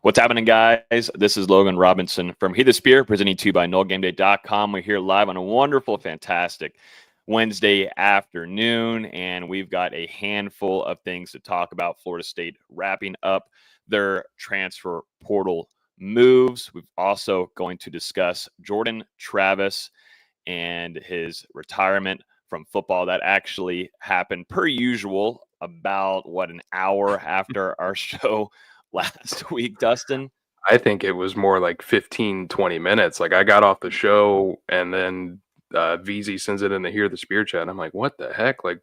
What's happening, guys? This is Logan Robinson from He the Spear, presenting to you by NoleGameday.com. We're here live on a wonderful, fantastic Wednesday afternoon, and we've got a handful of things to talk about. Florida State wrapping up their transfer portal moves. We're also going to discuss Jordan Travis and his retirement from football. That actually happened, per usual, about, an hour after our show last week, Dustin? I think it was more like 15, 20 minutes. Like I got off the show and then VZ sends it in the Hear the Spear chat. I'm like, what the heck? Like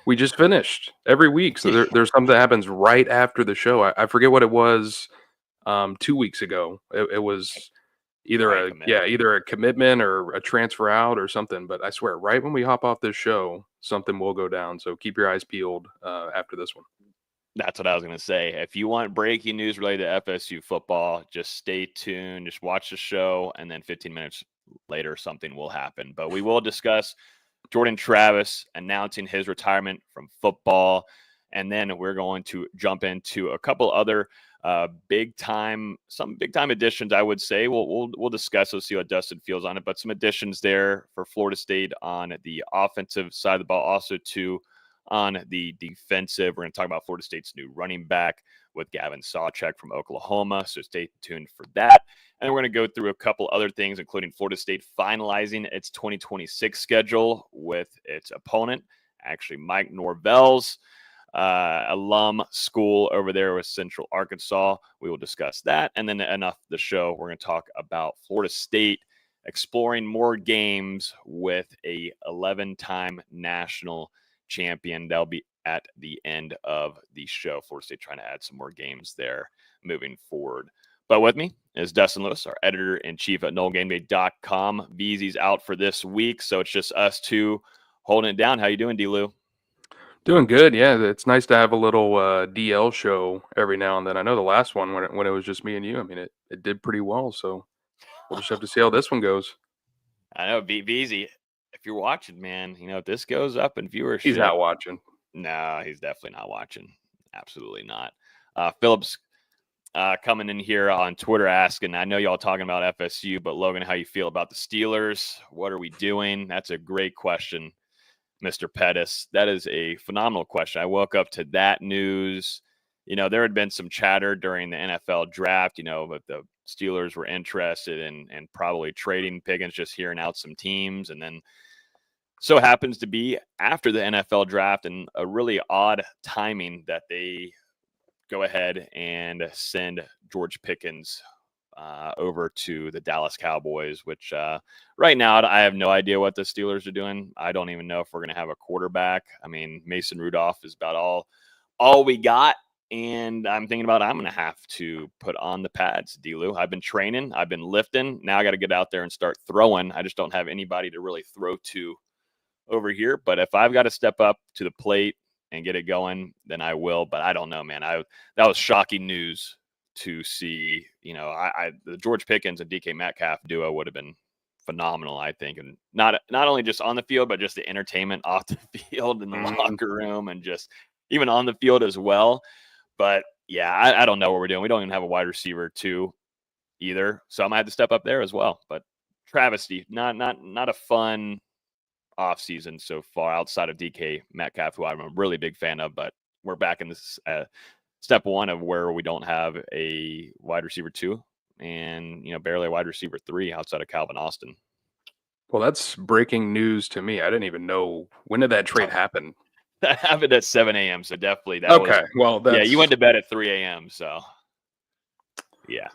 we just finished every week. So there's something that happens right after the show. I forget what it was 2 weeks ago. It was either a commitment or a transfer out or something. But I swear, right when we hop off this show, something will go down. So keep your eyes peeled after this one. That's what I was going to say. If you want breaking news related to FSU football, just stay tuned. Just watch the show, and then 15 minutes later, something will happen. But we will discuss Jordan Travis announcing his retirement from football, and then we're going to jump into a couple other big time additions. I would say we'll discuss. We'll see what Dustin feels on it. But some additions there for Florida State on the offensive side of the ball, also to on the defensive. We're going to talk about Florida State's new running back with Gavin Sawchuk from Oklahoma, so stay tuned for that. And we're going to go through a couple other things, including Florida State finalizing its 2026 schedule with its opponent, actually Mike Norvell's alum school over there with Central Arkansas. We will discuss that. And then enough the show, we're going to talk about Florida State exploring more games with a 11-time national champion. That'll be at the end of the show. Florida State trying to add some more games there moving forward. But with me is Dustin Lewis, our editor-in-chief at NoleGameday.com. VZ's out for this week, so it's just us two holding it down. How you doing, D-Lou? Doing good, yeah. It's nice to have a little DL show every now and then. I know the last one when it was just me and you, I mean, it did pretty well, so we'll just have to see how this one goes. I know, VZ, if you're watching, man, if this goes up in viewership. He's not watching. No, he's definitely not watching. Absolutely not. Phillips coming in here on Twitter asking, I know y'all talking about FSU, but Logan, how you feel about the Steelers? What are we doing? That's a great question, Mr. Pettis. That is a phenomenal question. I woke up to that news. There had been some chatter during the NFL draft, but the Steelers were interested in probably trading Pickens, just hearing out some teams. And then so happens to be after the NFL draft, and a really odd timing that they go ahead and send George Pickens over to the Dallas Cowboys, which right now I have no idea what the Steelers are doing. I don't even know if we're going to have a quarterback. I mean, Mason Rudolph is about all we got. And I'm thinking about I'm going to have to put on the pads, D-Lou. I've been training. I've been lifting. Now I got to get out there and start throwing. I just don't have anybody to really throw to over here. But if I've got to step up to the plate and get it going, then I will. But I don't know, man. That was shocking news to see. The George Pickens and DK Metcalf duo would have been phenomenal, I think. And not only just on the field, but just the entertainment off the field in the locker room and just even on the field as well. But yeah, I don't know what we're doing. We don't even have a wide receiver too either. So I might have to step up there as well. But travesty, not a fun offseason so far outside of DK Metcalf, who I'm a really big fan of. But we're back in this step one of where we don't have a wide receiver 2 and, barely a wide receiver 3 outside of Calvin Austin. Well, that's breaking news to me. I didn't even know. When did that trade happen? That happened at 7 a.m. So definitely that okay. Was, well, you went to bed at 3 a.m. So yeah,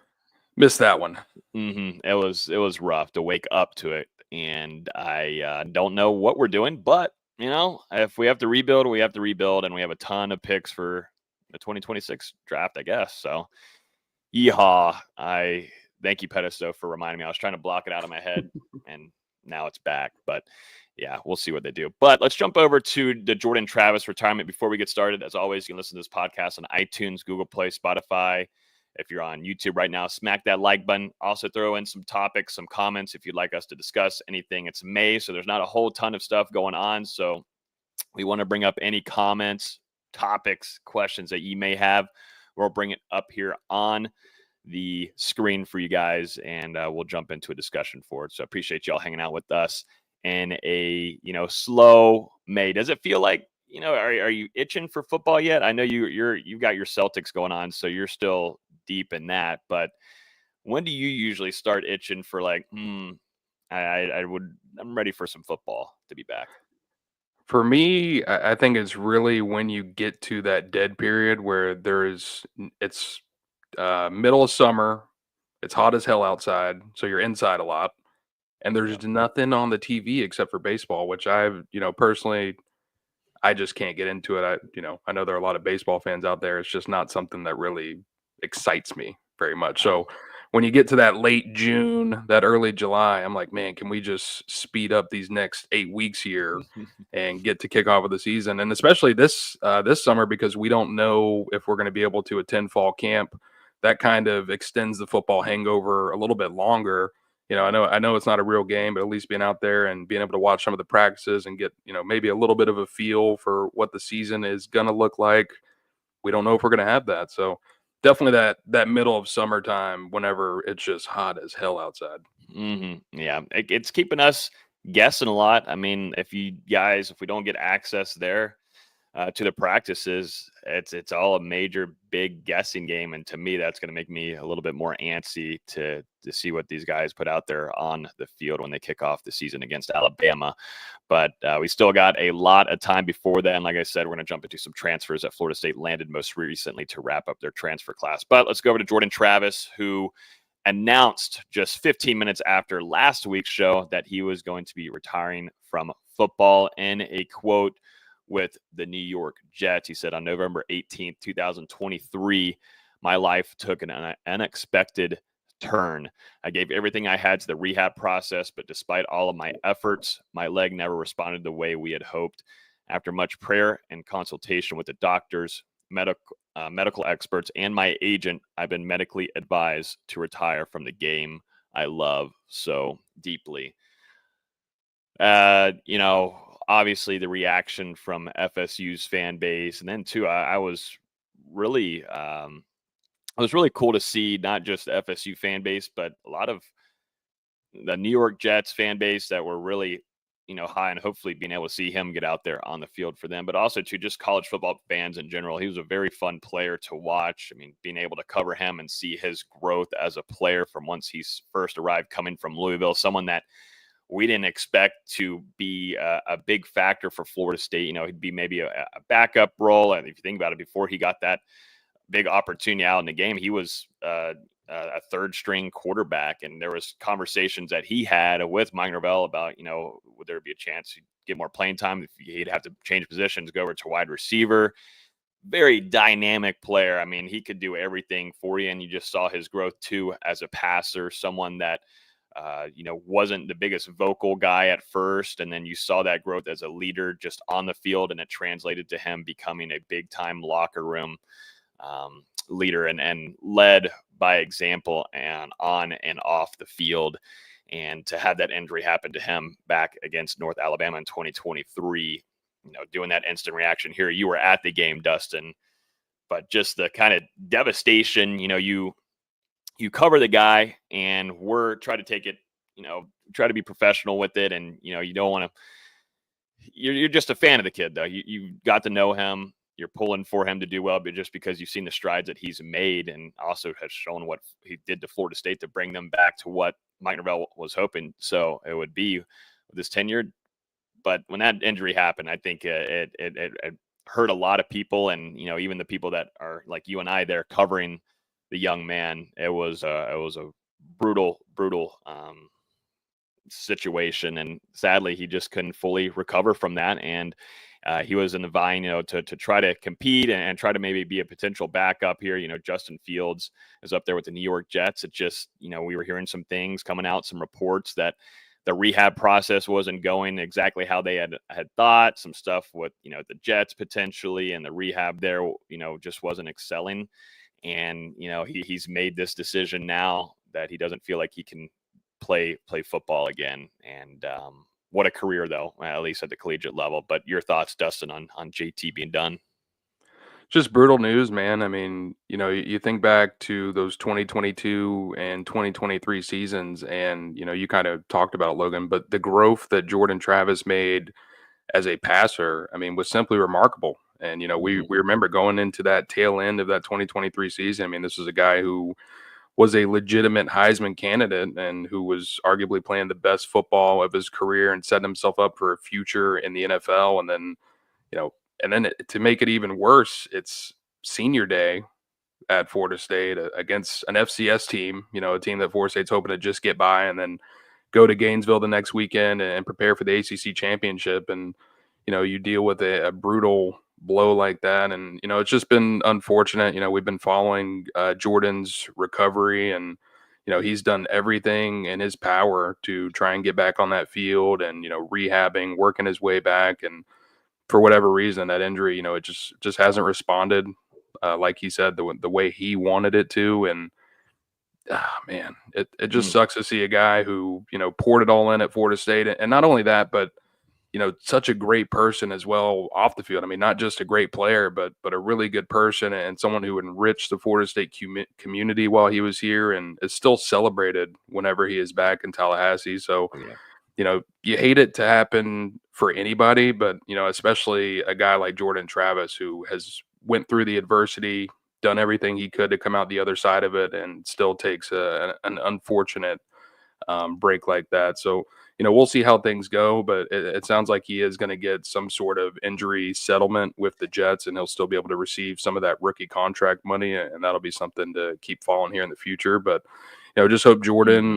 missed that one. It was rough to wake up to it, and I don't know what we're doing, but if we have to rebuild, we have to rebuild, and we have a ton of picks for the 2026 draft, I guess. So, yeehaw! I thank you, Pettis, for reminding me. I was trying to block it out of my head, and now it's back, but. Yeah, we'll see what they do. But let's jump over to the Jordan Travis retirement before we get started. As always, you can listen to this podcast on iTunes, Google Play, Spotify. If you're on YouTube right now, smack that like button. Also throw in some topics, some comments if you'd like us to discuss anything. It's May, so there's not a whole ton of stuff going on. So we want to bring up any comments, topics, questions that you may have. We'll bring it up here on the screen for you guys, and we'll jump into a discussion for it. So I appreciate y'all hanging out with us in a, slow May. Does it feel like, are you itching for football yet? I know you've got your Celtics going on, so you're still deep in that, but when do you usually start itching for like, I'm ready for some football to be back? For me, I think it's really when you get to that dead period where it's middle of summer, it's hot as hell outside, so you're inside a lot, and Yeah. there's nothing on the TV except for baseball, which personally, I just can't get into it. I know there are a lot of baseball fans out there. It's just not something that really excites me very much. Oh. So when you get to that late June, that early July, I'm like, man, can we just speed up these next 8 weeks here and get to kick off of the season? And especially this summer, because we don't know if we're going to be able to attend fall camp. That kind of extends the football hangover a little bit longer. I know it's not a real game, but at least being out there and being able to watch some of the practices and get, maybe a little bit of a feel for what the season is going to look like. We don't know if we're going to have that. So definitely that middle of summertime, whenever it's just hot as hell outside. Yeah, it's keeping us guessing a lot. I mean, if we don't get access there to the practices, it's all a major big guessing game, and to me, that's going to make me a little bit more antsy to see what these guys put out there on the field when they kick off the season against Alabama. But we still got a lot of time before then. Like I said, we're going to jump into some transfers that Florida State landed most recently to wrap up their transfer class. But let's go over to Jordan Travis, who announced just 15 minutes after last week's show that he was going to be retiring from football. In a quote with the New York Jets, he said, on November 18th, 2023, my life took an unexpected turn. I gave everything I had to the rehab process, but despite all of my efforts, my leg never responded the way we had hoped. After much prayer and consultation with the doctors, medical experts, and my agent, I've been medically advised to retire from the game I love so deeply. Obviously the reaction from FSU's fan base, and then too, I was really, it was really cool to see not just the FSU fan base, but a lot of the New York Jets fan base that were really, high, and hopefully being able to see him get out there on the field for them, but also to just college football fans in general. He was a very fun player to watch. I mean, being able to cover him and see his growth as a player from once he's first arrived coming from Louisville, someone that we didn't expect to be a big factor for Florida State. He'd be maybe a backup role. And if you think about it, before he got that big opportunity out in the game, he was a third string quarterback. And there was conversations that he had with Mike Norvell about, would there be a chance he'd get more playing time? If he'd have to change positions, go over to wide receiver. Very dynamic player. I mean, he could do everything for you. And you just saw his growth too as a passer, someone that, wasn't the biggest vocal guy at first. And then you saw that growth as a leader just on the field, and it translated to him becoming a big time locker room leader and led by example and on and off the field. And to have that injury happen to him back against North Alabama in 2023, doing that instant reaction here, you were at the game, Dustin, but just the kind of devastation, you cover the guy, and we're trying to take it, try to be professional with it. And, you don't want to, you're just a fan of the kid though. You got to know him. You're pulling for him to do well, but just because you've seen the strides that he's made, and also has shown what he did to Florida State to bring them back to what Mike Norvell was hoping so it would be with this tenure. But when that injury happened, I think it hurt a lot of people, and even the people that are like you and I there covering the young man. It was a brutal situation, and sadly, he just couldn't fully recover from that. And he was in the vying, to try to compete and try to maybe be a potential backup here. Justin Fields is up there with the New York Jets. It just, we were hearing some things coming out, some reports that the rehab process wasn't going exactly how they had thought. Some stuff with, the Jets potentially, and the rehab there, just wasn't excelling. And, he's made this decision now that he doesn't feel like he can play football again. And what a career, though, at least at the collegiate level. But your thoughts, Dustin, on JT being done? Just brutal news, man. I mean, you think back to those 2022 and 2023 seasons, and you kind of talked about it, Logan, but the growth that Jordan Travis made as a passer, I mean, was simply remarkable. And we remember going into that tail end of that 2023 season. I mean, this was a guy who was a legitimate Heisman candidate and who was arguably playing the best football of his career and setting himself up for a future in the NFL. And then, you know, to make it even worse, it's senior day at Florida State against an FCS team, a team that Florida State's hoping to just get by, and then go to Gainesville the next weekend and prepare for the ACC championship. And, you deal with a brutal blow like that. And, it's just been unfortunate. We've been following Jordan's recovery, and, he's done everything in his power to try and get back on that field and, rehabbing, working his way back. And for whatever reason, that injury, it just hasn't responded like he said, the way he wanted it to. And man, it just sucks to see a guy who, poured it all in at Florida State. And not only that, but, such a great person as well off the field. I mean, not just a great player, but a really good person and someone who enriched the Florida State community while he was here and is still celebrated whenever he is back in Tallahassee. So, you hate it to happen for anybody, but, especially a guy like Jordan Travis, who has went through the adversity, done everything he could to come out the other side of it, and still takes an unfortunate break like that. So, we'll see how things go, but it sounds like he is going to get some sort of injury settlement with the Jets, and he'll still be able to receive some of that rookie contract money, and that'll be something to keep following here in the future. But, just hope Jordan,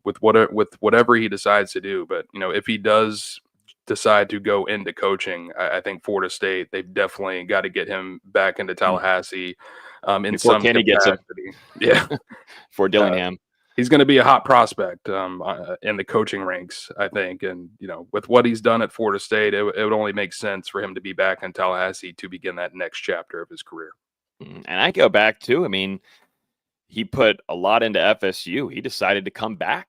with whatever he decides to do, but, if he does decide to go into coaching, I think Florida State, they've definitely got to get him back into Tallahassee in before some Kenny capacity. Gets him. For Dillingham. He's going to be a hot prospect in the coaching ranks, I think. And, with what he's done at Florida State, it would only make sense for him to be back in Tallahassee to begin that next chapter of his career. And I go back to, I mean, he put a lot into FSU. He decided to come back,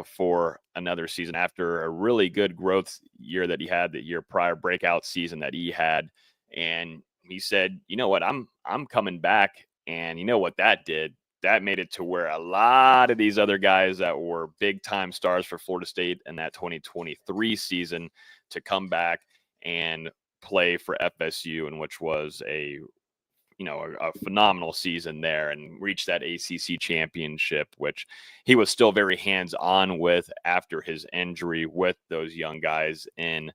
for another season after a really good growth year that he had the year prior, breakout season that he had. And he said, you know what, I'm coming back. And you know what that did? That made it to where a lot of these other guys that were big time stars for Florida State in that 2023 season to come back and play for FSU, and which was a phenomenal season there, and reached that ACC championship, which he was still very hands-on with after his injury with those young guys in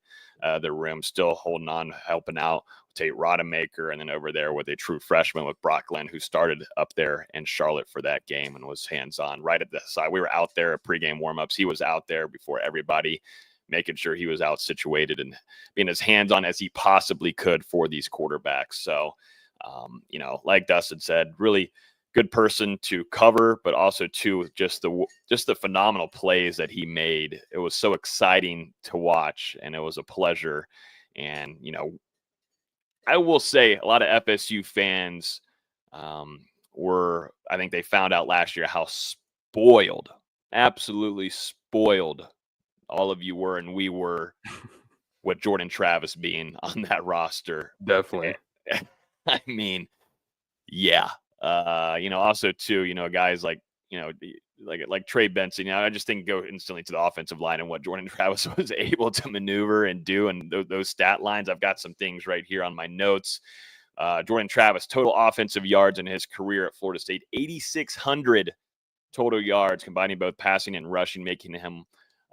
the room, still holding on, helping out Tate Rodemaker, and then over there with a true freshman with Brock Glenn, who started up there in Charlotte for that game and was hands-on right at the side. We were out there at pregame warm-ups. He was out there before everybody, making sure he was out situated and being as hands-on as he possibly could for these quarterbacks. So, like Dustin said, really good person to cover, but also too just the phenomenal plays that he made. It was so exciting to watch, and it was a pleasure. And I will say a lot of FSU fans I think they found out last year how spoiled, absolutely spoiled all of you were and we were with Jordan Travis being on that roster. Definitely. I mean, yeah. Also too, guys like, like Trey Benson, I just think go instantly to the offensive line and what Jordan Travis was able to maneuver and do. And those stat lines, I've got some things right here on my notes. Jordan Travis, total offensive yards in his career at Florida State, 8,600 total yards, combining both passing and rushing, making him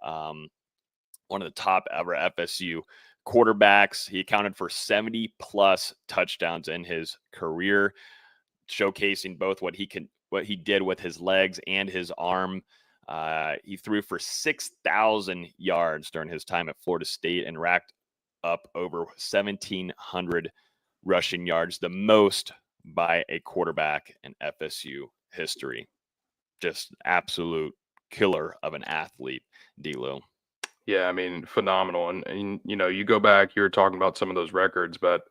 one of the top ever FSU quarterbacks. He accounted for 70 plus touchdowns in his career, showcasing both what he did with his legs and his arm. He threw for 6,000 yards during his time at Florida State and racked up over 1,700 rushing yards, the most by a quarterback in FSU history. Just absolute killer of an athlete, D-Lo. Yeah, I mean, phenomenal. And you go back, you were talking about some of those records, but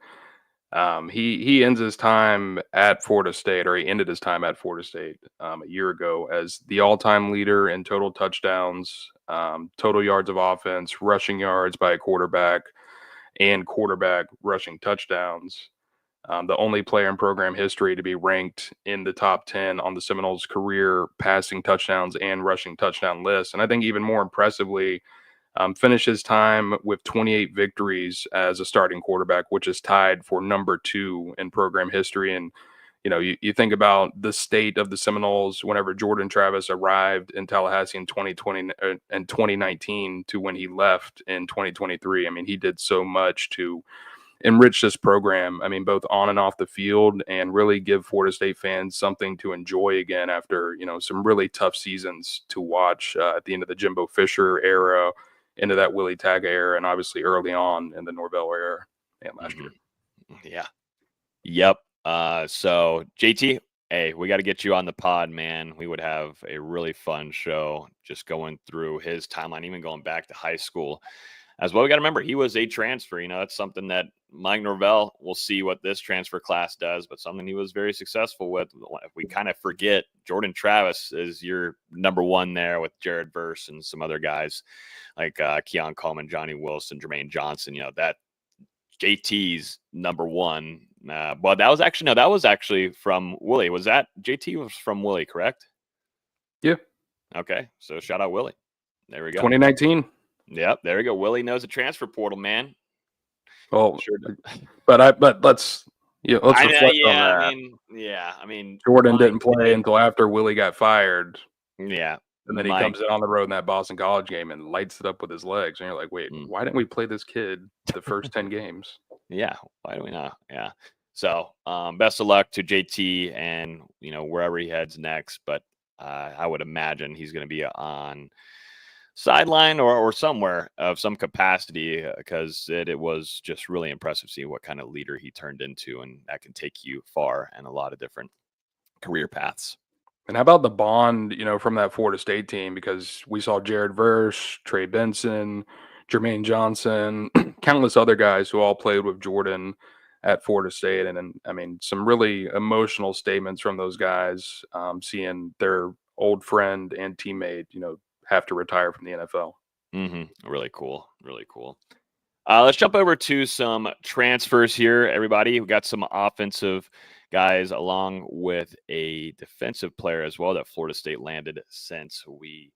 he ends his time at Florida State, or he ended his time at Florida State a year ago as the all-time leader in total touchdowns, total yards of offense, rushing yards by a quarterback, and quarterback rushing touchdowns. the only player in program history to be ranked in the top 10 on the Seminoles career passing touchdowns and rushing touchdown list. And I think even more impressively, finished his time with 28 victories as a starting quarterback, which is tied for number 2 in program history. And you think about the state of the Seminoles whenever Jordan Travis arrived in Tallahassee in 2020 and 2019 to when he left in 2023. I mean, he did so much to enrich this program. I mean, both on and off the field, and really give Florida State fans something to enjoy again after, some really tough seasons to watch at the end of the Jimbo Fisher era, into that Willie Taggart era, and obviously early on in the Norvell era and last year. Yeah. Yep. So JT, hey, we got to get you on the pod, man. We would have a really fun show just going through his timeline, even going back to high school as well. We got to remember he was a transfer. That's something that Mike Norvell, we'll see what this transfer class does, but something he was very successful with. If we kind of forget, Jordan Travis is your number 1 there with Jared Verse and some other guys like Keon Coleman, Johnny Wilson, Jermaine Johnson. That JT's number 1. But that was actually from Willie. Was that JT was from Willie, correct? Yeah. Okay. So shout out Willie. There we go. 2019. Yep. There we go. Willie knows the transfer portal, man. Well, sure. but let's reflect on that. I mean, Jordan didn't play until after Willie got fired. Yeah. And then he comes in on the road in that Boston College game and lights it up with his legs. And you're like, wait, why didn't we play this kid the first 10 games? Yeah. Why do we not? Yeah. So best of luck to JT and, wherever he heads next. But I would imagine he's going to be on sideline or somewhere of some capacity, because it was just really impressive to see what kind of leader he turned into. And that can take you far in a lot of different career paths. And how about the bond, from that Florida State team? Because we saw Jared Verse, Trey Benson, Jermaine Johnson, countless other guys who all played with Jordan at Florida State. And then, I mean, some really emotional statements from those guys, seeing their old friend and teammate, have to retire from the NFL. Really cool. Really cool. Let's jump over to some transfers here, everybody. We got some offensive guys along with a defensive player as well that Florida State landed since we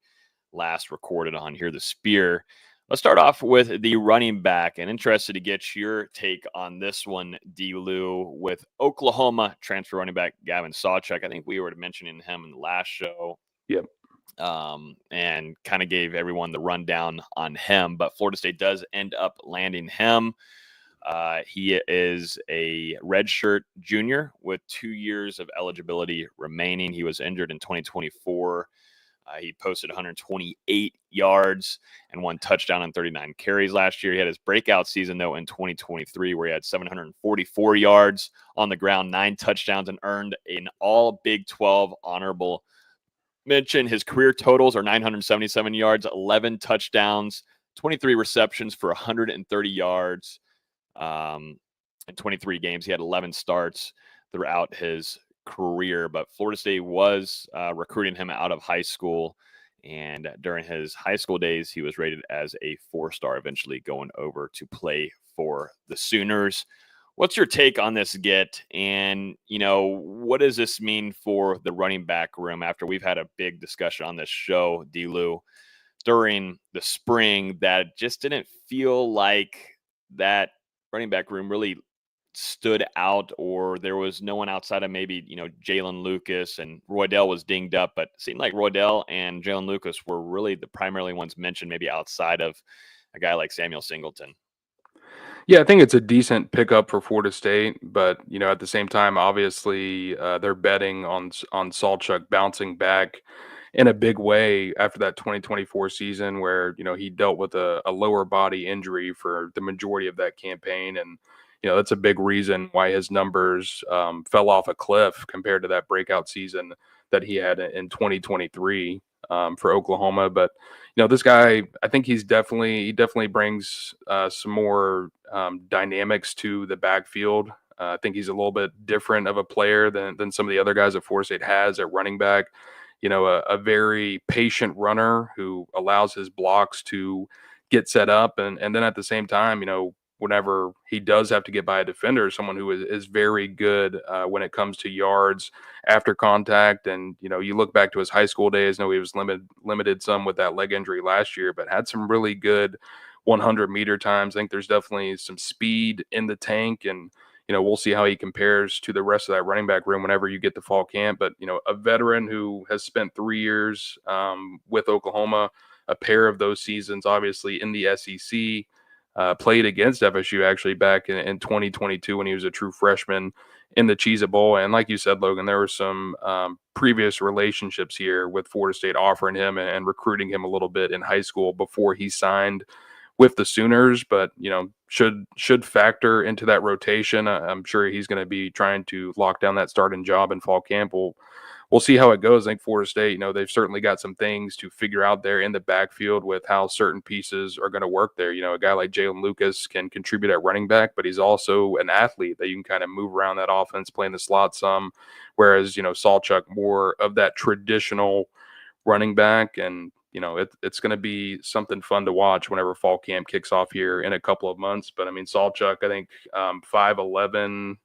last recorded on here, the Spear. Let's start off with the running back, and interested to get your take on this one, D-Lou, with Oklahoma transfer running back Gavin Sawchuk. I think we were mentioning him in the last show. Yep. And kind of gave everyone the rundown on him, but Florida State does end up landing him. He is a redshirt junior with 2 years of eligibility remaining. He was injured in 2024. He posted 128 yards and 1 touchdown on 39 carries last year. He had his breakout season, though, in 2023, where he had 744 yards on the ground, 9 touchdowns, and earned an all Big 12 honorable mention. His career totals are 977 yards, 11 touchdowns, 23 receptions for 130 yards. In 23 games, he had 11 starts throughout his career, but Florida State was recruiting him out of high school, and during his high school days, he was rated as a 4-star, eventually going over to play for the Sooners. What's your take on this get? And, what does this mean for the running back room after we've had a big discussion on this show, D-Lou, during the spring, that just didn't feel like that running back room really stood out, or there was no one outside of maybe, Jalen Lucas, and Roydell was dinged up, but it seemed like Roydell and Jalen Lucas were really the primarily ones mentioned, maybe outside of a guy like Samuel Singleton. Yeah, I think it's a decent pickup for Florida State, but at the same time, obviously, they're betting on Sawchuk bouncing back in a big way after that 2024 season, where he dealt with a lower body injury for the majority of that campaign, and that's a big reason why his numbers fell off a cliff compared to that breakout season that he had in 2023 for Oklahoma. But this guy, I think he definitely brings some more dynamics to the backfield. I think he's a little bit different of a player than some of the other guys that Florida State has at running back. A very patient runner who allows his blocks to get set up, and then at the same time, whenever he does have to get by a defender, someone who is very good when it comes to yards after contact. And, you look back to his high school days, he was limited some with that leg injury last year, but had some really good 100-meter times. I think there's definitely some speed in the tank, and we'll see how he compares to the rest of that running back room whenever you get to fall camp. But a veteran who has spent 3 years with Oklahoma, a pair of those seasons obviously in the SEC, played against FSU actually back in 2022 when he was a true freshman in the Cheez-It Bowl. And like you said, Logan, there were some previous relationships here with Florida State offering him and recruiting him a little bit in high school before he signed with the Sooners, but should factor into that rotation. I'm sure he's going to be trying to lock down that starting job in fall camp. We'll see how it goes. I think Florida State, they've certainly got some things to figure out there in the backfield with how certain pieces are going to work there. A guy like Jalen Lucas can contribute at running back, but he's also an athlete that you can kind of move around that offense, play in the slot some, whereas, Salchuk more of that traditional running back. And it's going to be something fun to watch whenever fall camp kicks off here in a couple of months. But I mean, Salchuk, I think 5'11",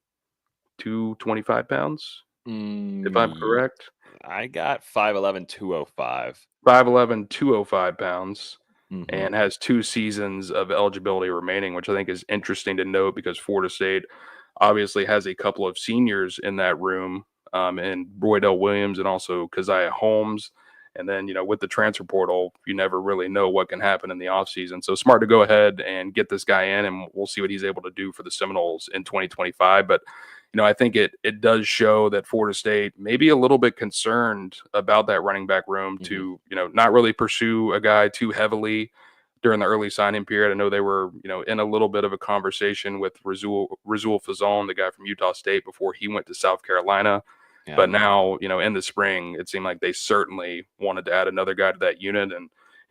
225 pounds, if I'm correct. I got 5'11", 205. 5'11", 205 pounds, Mm-hmm. and has 2 seasons of eligibility remaining, which I think is interesting to note because Florida State obviously has a couple of seniors in that room, and Roydell Williams and also Keziah Holmes. And then, with the transfer portal, you never really know what can happen in the offseason. So smart to go ahead and get this guy in, and we'll see what he's able to do for the Seminoles in 2025. But, I think it does show that Florida State may be a little bit concerned about that running back room to, not really pursue a guy too heavily during the early signing period. I know they were, in a little bit of a conversation with Rasul Fazon, the guy from Utah State, before he went to South Carolina. Yeah. But now, in the spring, it seemed like they certainly wanted to add another guy to that unit. And,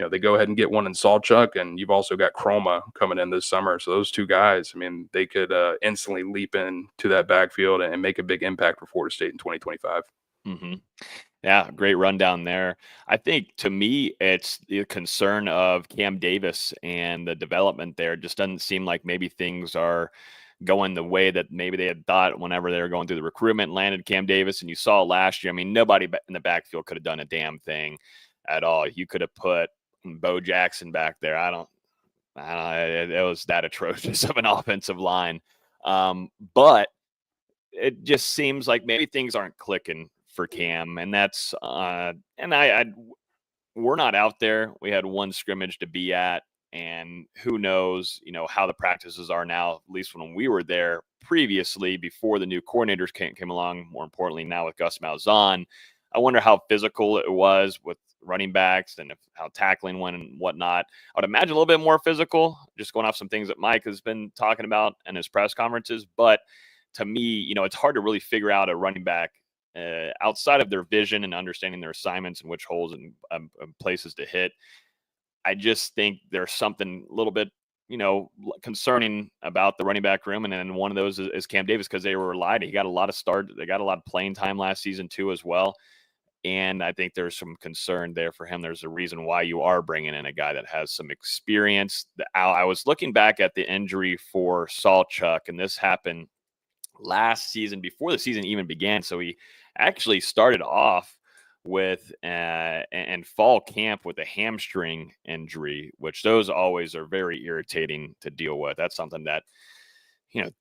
they go ahead and get one in Salchuk, and you've also got Chroma coming in this summer. So those 2 guys, I mean, they could instantly leap into that backfield and make a big impact for Florida State in 2025. Mm-hmm. Yeah, great rundown there. I think to me, it's the concern of Cam Davis and the development there. It just doesn't seem like maybe things are going the way that maybe they had thought whenever they were going through the recruitment, landed Cam Davis. And you saw last year, I mean, nobody in the backfield could have done a damn thing at all. You could have put Bo Jackson back there. I don't it was that atrocious of an offensive line. But it just seems like maybe things aren't clicking for Cam, and that's and we're not out there. We had one scrimmage to be at, and who knows, how the practices are now, at least when we were there previously before the new coordinators came along. More importantly, now with Gus Malzahn, I wonder how physical it was with running backs and how tackling went and whatnot. I would imagine a little bit more physical, just going off some things that Mike has been talking about in his press conferences. But to me, it's hard to really figure out a running back outside of their vision and understanding their assignments and which holes and places to hit. I just think there's something a little bit, concerning about the running back room. And then one of those is Cam Davis, because they were relied. He got a lot of they got a lot of playing time last season too, as well. And I think there's some concern there for him. There's a reason why you are bringing in a guy that has some experience. I was looking back at the injury for Salchuk, and this happened last season before the season even began. So he actually started off with and fall camp with a hamstring injury, which those always are very irritating to deal with. That's something that,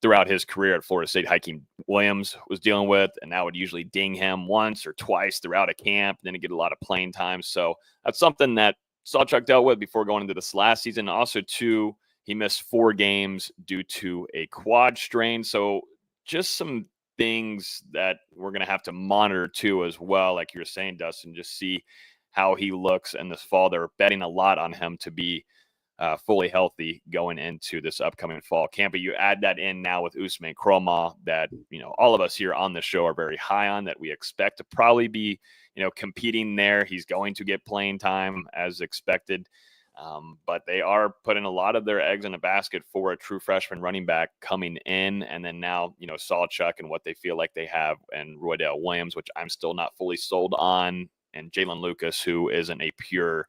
throughout his career at Florida State, Hakeem Williams was dealing with, and that would usually ding him once or twice throughout a camp. Then he'd get a lot of playing time. So that's something that Salchuk dealt with before going into this last season. Also, too, he missed 4 games due to a quad strain. So just some things that we're going to have to monitor too, as well. Like you were saying, Dustin, just see how he looks in this fall. They're betting a lot on him to be fully healthy going into this upcoming fall camp. But you add that in now with Usman Chroma, that, all of us here on the show are very high on, that we expect to probably be, competing there. He's going to get playing time as expected. But they are putting a lot of their eggs in a basket for a true freshman running back coming in. And then now, Salchuk and what they feel like they have, and Roydell Williams, which I'm still not fully sold on, and Jalen Lucas, who isn't a pure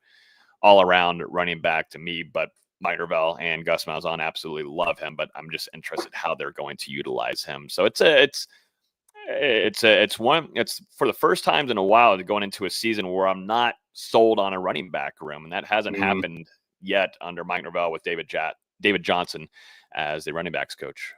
all-around running back to me. But Mike Norvell and Gus Malzahn absolutely love him, but I'm just interested how they're going to utilize him. So it's for the first times in a while going into a season where I'm not sold on a running back room, and that hasn't happened yet under Mike Norvell with David Johnson as the running backs coach.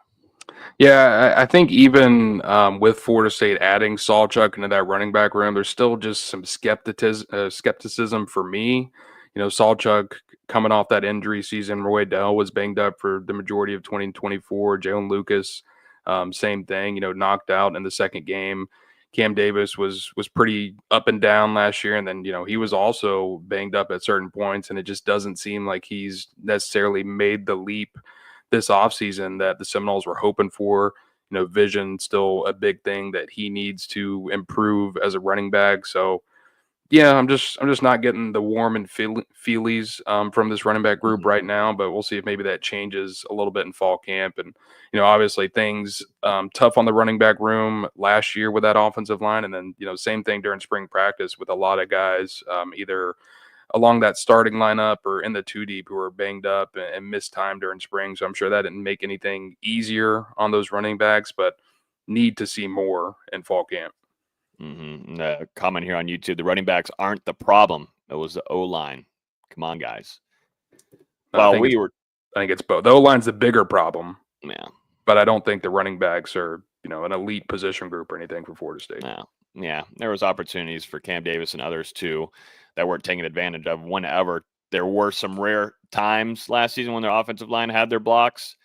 Yeah, I think even with Florida State adding Sawchuk into that running back room, there's still just some skepticism for me. Sawchuk coming off that injury season, Roy Dell was banged up for the majority of 2024. Jalen Lucas, same thing, knocked out in the second game. Cam Davis was pretty up and down last year, and then he was also banged up at certain points, and it just doesn't seem like he's necessarily made the leap this offseason that the Seminoles were hoping for. Vision still a big thing that he needs to improve as a running back. So yeah, I'm just not getting the warm and feelies from this running back group right now, but we'll see if maybe that changes a little bit in fall camp. And obviously things tough on the running back room last year with that offensive line, and then same thing during spring practice with a lot of guys either along that starting lineup or in the two deep who were banged up and missed time during spring. So I'm sure that didn't make anything easier on those running backs, but need to see more in fall camp. Comment here on YouTube: the running backs aren't the problem. It was the O-line. Come on, guys. I think it's both. The O-line's the bigger problem. Yeah, but I don't think the running backs are an elite position group or anything for Florida State. No. Yeah, there was opportunities for Cam Davis and others too that weren't taken advantage of. Whenever there were some rare times last season when their offensive line had their blocks,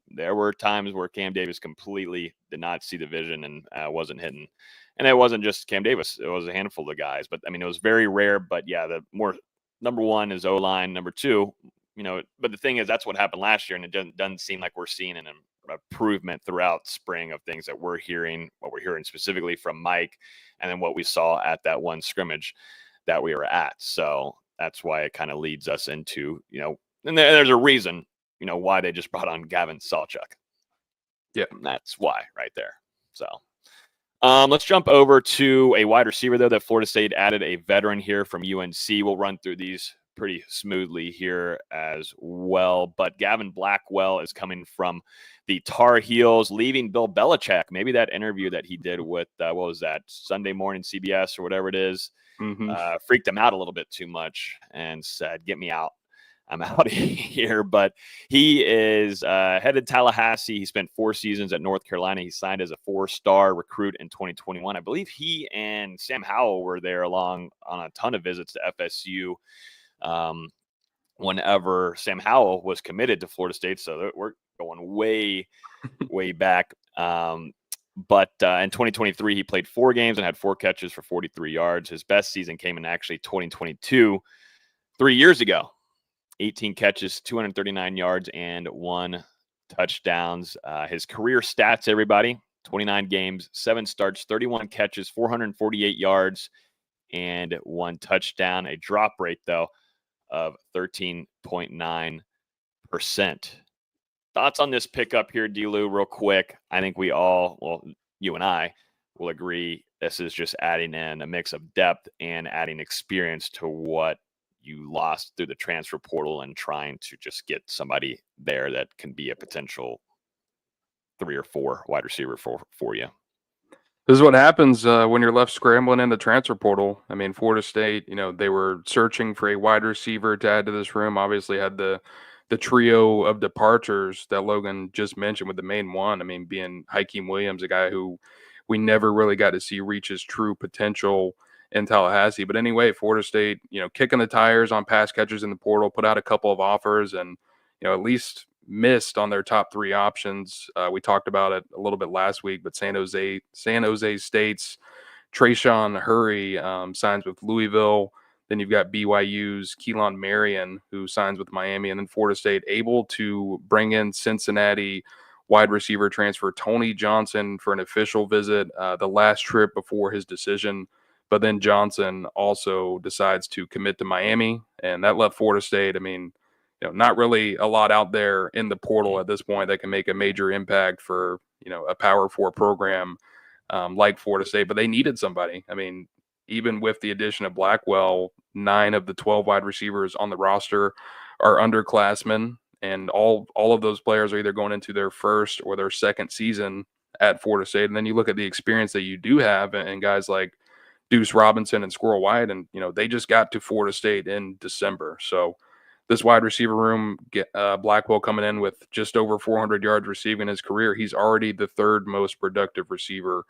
there were times where Cam Davis completely did not see the vision and wasn't hitting. And it wasn't just Cam Davis; it was a handful of guys. But I mean, it was very rare. But yeah, the more number one is O-line. Number two, but the thing is, that's what happened last year, and it doesn't seem like we're seeing an improvement throughout spring of things that we're hearing, what we're hearing specifically from Mike, and then what we saw at that one scrimmage that we were at. So that's why it kind of leads us into, and there's a reason, why they just brought on Gavin Sawchuk. Yeah, that's why right there. So let's jump over to a wide receiver, though, that Florida State added a veteran here from UNC. We'll run through these pretty smoothly here as well. But Gavin Blackwell is coming from the Tar Heels, leaving Bill Belichick. Maybe that interview that he did with, what was that, Sunday Morning CBS or whatever it is, freaked him out a little bit too much and said, "Get me out. I'm out of here." But he is headed to Tallahassee. He spent 4 seasons at North Carolina. He signed as a 4-star recruit in 2021. I believe he and Sam Howell were there along on a ton of visits to FSU whenever Sam Howell was committed to Florida State. So we're going way, way back. But in 2023, he played 4 games and had 4 catches for 43 yards. His best season came in actually 2022, 3 years ago. 18 catches, 239 yards, and 1 touchdowns. His career stats, everybody: 29 games, 7 starts, 31 catches, 448 yards, and 1 touchdown. A drop rate, though, of 13.9%. Thoughts on this pickup here, D-Lou, real quick? I think we all, well, you and I, will agree this is just adding in a mix of depth and adding experience to what you lost through the transfer portal and trying to just get somebody there that can be a potential 3 or 4 wide receiver for you. This is what happens when you're left scrambling in the transfer portal. I mean, Florida State, they were searching for a wide receiver to add to this room. Obviously had the trio of departures that Logan just mentioned, with the main one, I mean, being Hakeem Williams, a guy who we never really got to see reach his true potential in Tallahassee. But anyway, Florida State, kicking the tires on pass catchers in the portal, put out a couple of offers, and, at least missed on their top 3 options. We talked about it a little bit last week, but San Jose State's Trayshawn Hurry signs with Louisville. Then you've got BYU's Keelan Marion, who signs with Miami, and then Florida State able to bring in Cincinnati wide receiver transfer Tony Johnson for an official visit, the last trip before his decision. But then Johnson also decides to commit to Miami, and that left Florida State, I mean, not really a lot out there in the portal at this point that can make a major impact for, a Power 4 program like Florida State. But they needed somebody. I mean, even with the addition of Blackwell, 9 of the 12 wide receivers on the roster are underclassmen, and all of those players are either going into their first or their second season at Florida State. And then you look at the experience that you do have, and guys like Deuce Robinson and Squirrel White, and they just got to Florida State in December. So this wide receiver room, Blackwell coming in with just over 400 yards receiving in his career. He's already the third most productive receiver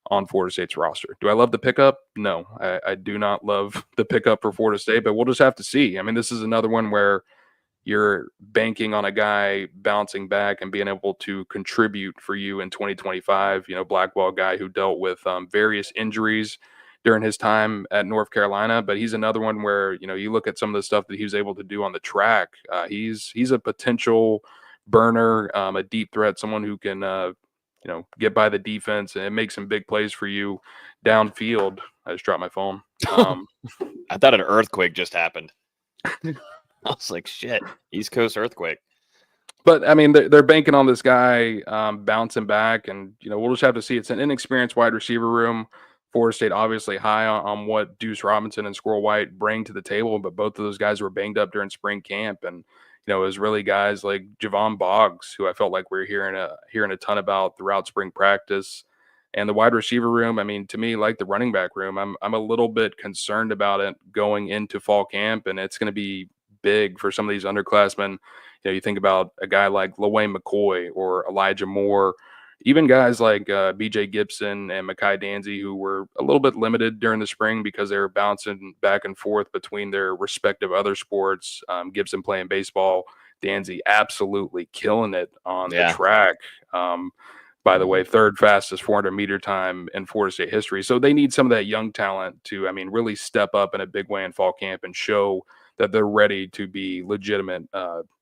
on Florida State's roster. Do I love the pickup? No, I do not love the pickup for Florida State, but we'll just have to see. I mean, this is another one where you're banking on a guy bouncing back and being able to contribute for you in 2025. Blackwell, guy who dealt with various injuries during his time at North Carolina, but he's another one where, you look at some of the stuff that he was able to do on the track. He's a potential burner, a deep threat, someone who can, get by the defense and make some big plays for you downfield. I just dropped my phone. I thought an earthquake just happened. I was like, shit, East Coast earthquake. But, I mean, they're banking on this guy bouncing back, and, we'll just have to see. It's an inexperienced wide receiver room. Florida State obviously high on what Deuce Robinson and Squirrel White bring to the table, but both of those guys were banged up during spring camp. And, it was really guys like Javon Boggs, who I felt like we were hearing a ton about throughout spring practice. And the wide receiver room, I mean, to me, like the running back room, I'm a little bit concerned about it going into fall camp, and it's going to be big for some of these underclassmen. You think about a guy like LaWayne McCoy or Elijah Moore, even guys like BJ Gibson and Mekhi Danzy, who were a little bit limited during the spring because they were bouncing back and forth between their respective other sports. Gibson playing baseball, Danzy absolutely killing it on the track. By the way, third fastest 400-meter time in Florida State history. So they need some of that young talent to, really step up in a big way in fall camp and show that they're ready to be legitimate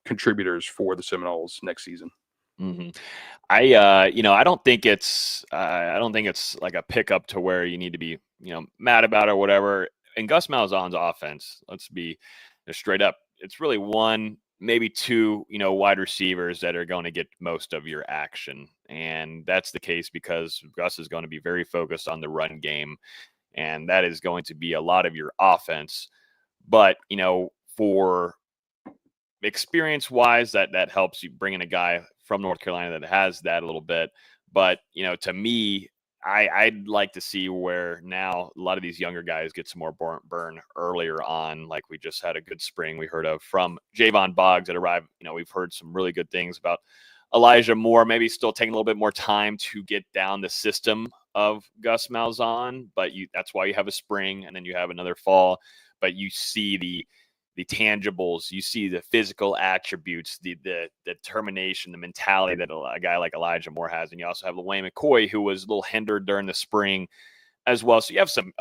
contributors for the Seminoles next season. Mm-hmm. I don't think it's like a pickup to where you need to be, mad about it or whatever. In Gus Malzahn's offense, let's be straight up. It's really one, maybe two, wide receivers that are going to get most of your action. And that's the case because Gus is going to be very focused on the run game. And that is going to be a lot of your offense. But, for experience wise, that helps you bring in a guy from North Carolina that has that a little bit. But, to me, I'd like to see where now a lot of these younger guys get some more burn earlier on. Like we just had a good spring we heard of from Javon Boggs that arrived. We've heard some really good things about Elijah Moore, maybe still taking a little bit more time to get down the system of Gus Malzahn. But that's why you have a spring and then you have another fall. But you see the tangibles, you see the physical attributes, the determination, the mentality that a guy like Elijah Moore has. And you also have LaWayne McCoy, who was a little hindered during the spring as well. So you have some,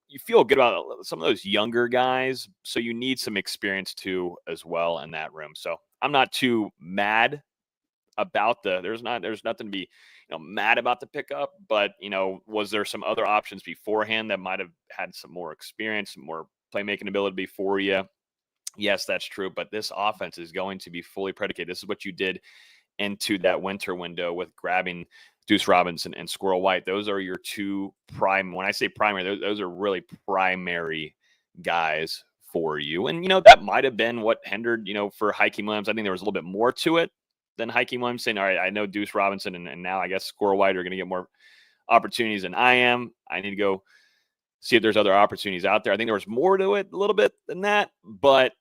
you feel good about some of those younger guys. So you need some experience too, as well in that room. So I'm not too mad about there's nothing to be, mad about the pickup, but, was there some other options beforehand that might've had some more experience, some more playmaking ability for you? Yes, that's true. But this offense is going to be fully predicated. This is what you did into that winter window with grabbing Deuce Robinson and Squirrel White. Those are your two prime. When I say primary, those are really primary guys for you. And, that might have been what hindered, for Hakeem Williams. I think there was a little bit more to it than Hakeem Williams saying, all right, I know Deuce Robinson and now I guess Squirrel White are going to get more opportunities than I am. I need to go see if there's other opportunities out there. I think there was more to it a little bit than that. But,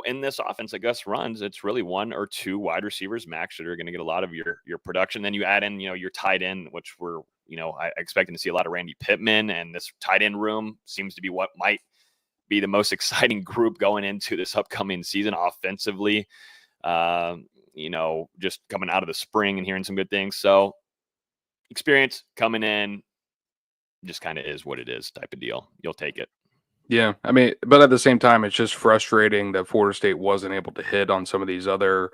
in this offense that Gus runs, it's really one or two wide receivers max that are going to get a lot of your production. Then you add in, your tight end, which we're, I expecting to see a lot of Randy Pittman, and this tight end room seems to be what might be the most exciting group going into this upcoming season offensively. Just coming out of the spring and hearing some good things. So experience coming in, just kind of is what it is type of deal. You'll take it. Yeah. I mean, but at the same time, it's just frustrating that Florida State wasn't able to hit on some of these other,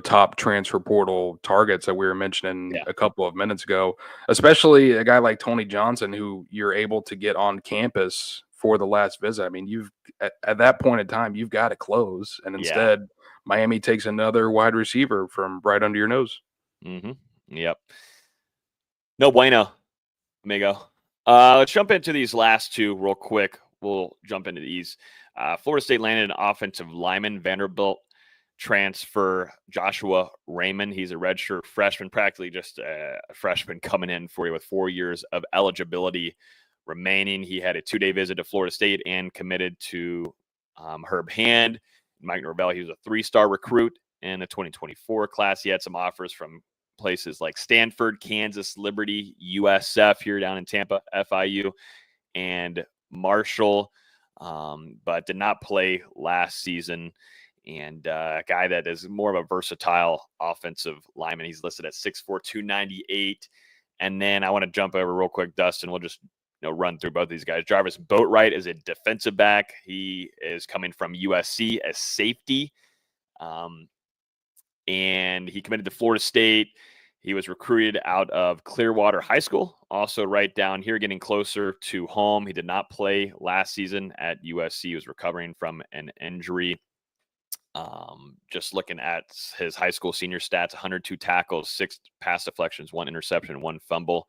top transfer portal targets that we were mentioning a couple of minutes ago, especially a guy like Tony Johnson, who you're able to get on campus for the last visit. I mean, you've at that point in time, you've got to close. And instead, Miami takes another wide receiver from right under your nose. Mm-hmm. Yep. No bueno, amigo. Let's jump into these last two real quick. We'll jump into these. Florida State landed an offensive lineman, Vanderbilt transfer Joshua Raymond. He's a redshirt freshman, practically just a freshman coming in for you with 4 years of eligibility remaining. He had a 2-day visit to Florida State and committed to Herb Hand. Mike Norvell, he was a 3-star recruit in the 2024 class. He had some offers from places like Stanford, Kansas, Liberty, USF here down in Tampa, FIU, and Marshall, but did not play last season. And a guy that is more of a versatile offensive lineman. He's listed at 6'4", 298. And then I want to jump over real quick, Dustin. We'll just run through both these guys. Jarvis Boatwright is a defensive back. He is coming from USC as safety. And he committed to Florida State. He was recruited out of Clearwater High School, also right down here, getting closer to home. He did not play last season at USC. He was recovering from an injury. Just looking at his high school senior stats, 102 tackles, 6 pass deflections, 1 interception, 1 fumble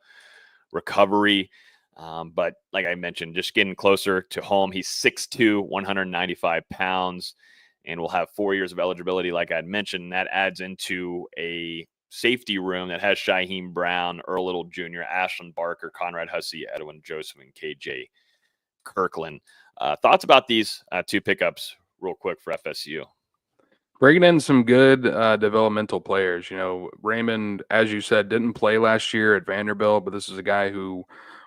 recovery. But like I mentioned, just getting closer to home. He's 6'2", 195 pounds, and will have 4 years of eligibility, like I'd mentioned. That adds into a safety room that has Shaheem Brown, Earl Little Jr., Ashland Barker, Conrad Hussey, Edwin Joseph, and KJ Kirkland. Thoughts about these 2 pickups real quick for FSU? Bringing in some good developmental players. Raymond, as you said, didn't play last year at Vanderbilt, but this is a guy who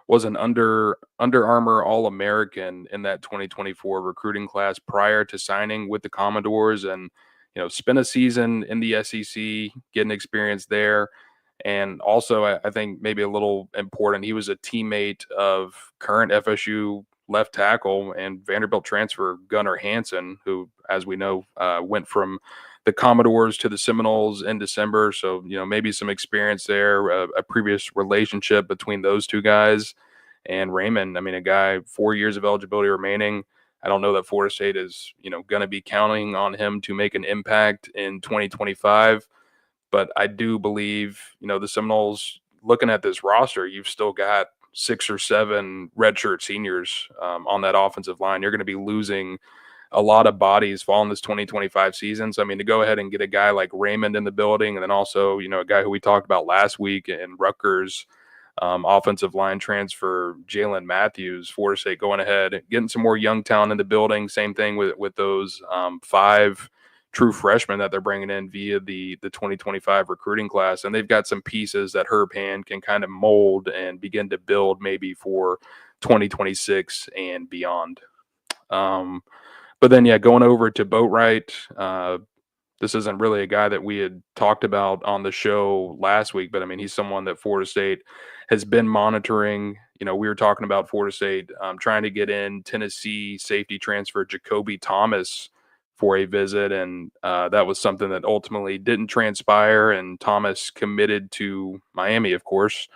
was an Under Armour All-American in that 2024 recruiting class prior to signing with the Commodores, and spent a season in the SEC, getting experience there. And also, I think maybe a little important, he was a teammate of current FSU left tackle and Vanderbilt transfer Gunnar Hansen, who, as we know, went from the Commodores to the Seminoles in December. So, maybe some experience there, a previous relationship between those 2 guys. And Raymond, a guy, 4 years of eligibility remaining. I don't know that Florida State is, going to be counting on him to make an impact in 2025. But I do believe, the Seminoles, looking at this roster, you've still got 6 or 7 redshirt seniors on that offensive line. You're going to be losing a lot of bodies following this 2025 season. So, to go ahead and get a guy like Raymond in the building, and then also, a guy who we talked about last week in Rutgers, offensive line transfer Jalen Matthews, Florida State going ahead, getting some more young talent in the building. Same thing with those 5 true freshmen that they're bringing in via the 2025 recruiting class. And they've got some pieces that Herb Hand can kind of mold and begin to build maybe for 2026 and beyond. But then, going over to Boatwright, this isn't really a guy that we had talked about on the show last week, but he's someone that Florida State has been monitoring. We were talking about Florida State trying to get in Tennessee safety transfer Jacoby Thomas for a visit, and that was something that ultimately didn't transpire, and Thomas committed to Miami, of course,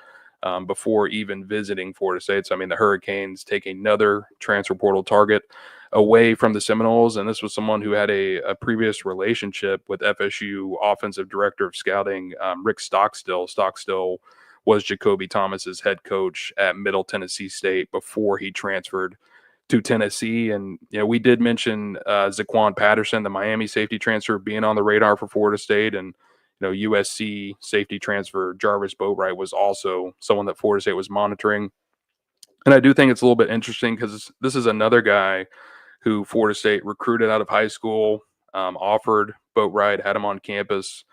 before even visiting Florida State. So, the Hurricanes take another transfer portal target away from the Seminoles, and this was someone who had a previous relationship with FSU offensive director of scouting, Rick Stockstill. Stockstill was Jacoby Thomas's head coach at Middle Tennessee State before he transferred to Tennessee. And, we did mention Zaquan Patterson, the Miami safety transfer, being on the radar for Florida State. And, USC safety transfer Jarvis Boatwright was also someone that Florida State was monitoring. And I do think it's a little bit interesting because this is another guy who Florida State recruited out of high school, offered Boatwright, had him on campus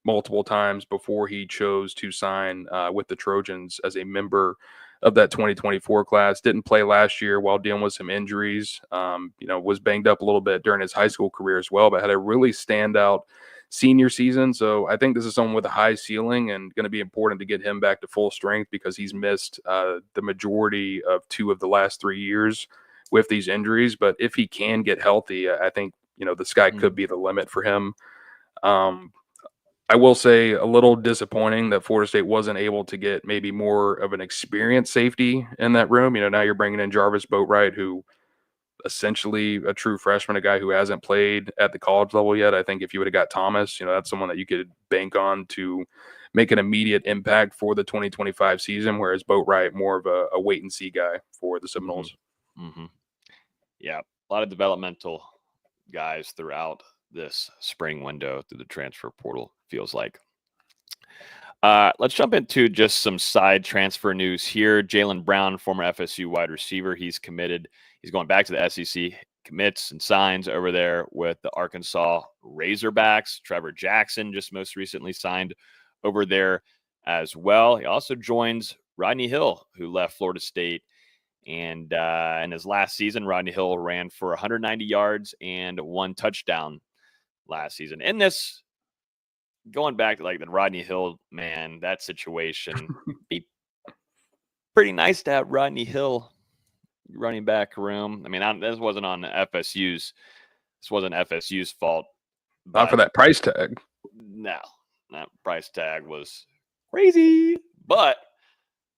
multiple times before he chose to sign with the Trojans as a member of that 2024 class. Didn't play last year while dealing with some injuries. Was banged up a little bit during his high school career as well, but had a really standout senior season. So I think this is someone with a high ceiling and going to be important to get him back to full strength because he's missed the majority of 2 of the last 3 years with these injuries. But if he can get healthy, I think, the sky could be the limit for him. I will say a little disappointing that Florida State wasn't able to get maybe more of an experienced safety in that room. Now you're bringing in Jarvis Boatwright, who essentially a true freshman, a guy who hasn't played at the college level yet. I think if you would have got Thomas, that's someone that you could bank on to make an immediate impact for the 2025 season, whereas Boatwright more of a wait and see guy for the Seminoles. Mm-hmm. Yeah, a lot of developmental guys throughout this spring window through the transfer portal, feels like. Let's jump into just some side transfer news here. Jaylen Brown, former FSU wide receiver, he's committed. He's going back to the SEC, commits and signs over there with the Arkansas Razorbacks. Trevor Jackson just most recently signed over there as well. He also joins Rodney Hill, who left Florida State. And in his last season, Rodney Hill ran for 190 yards and 1 touchdown last season. In this, going back to like the Rodney Hill, man, that situation, be pretty nice to have Rodney Hill running back room. I mean, this wasn't on FSU's. This wasn't FSU's fault. Not for that price tag. No, that price tag was crazy. But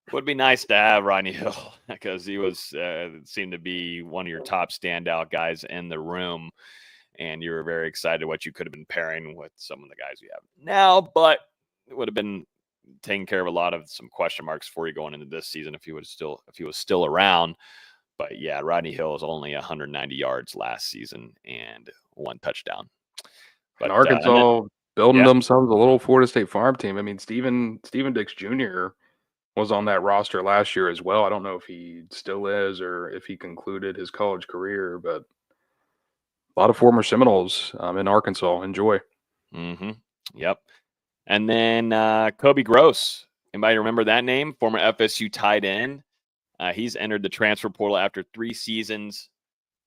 it would be nice to have Rodney Hill because he was seemed to be one of your top standout guys in the room. And you were very excited what you could have been pairing with some of the guys we have now, but it would have been taking care of a lot of some question marks for you going into this season if he was still around. But yeah, Rodney Hill is only 190 yards last season and 1 touchdown. But and Arkansas building themselves a little Florida State farm team. I mean, Steven Dix Jr. was on that roster last year as well. I don't know if he still is or if he concluded his college career, but a lot of former Seminoles in Arkansas. Enjoy. Mm-hmm. Yep. And then Kobe Gross. Anybody remember that name? Former FSU tight end. He's entered the transfer portal after 3 seasons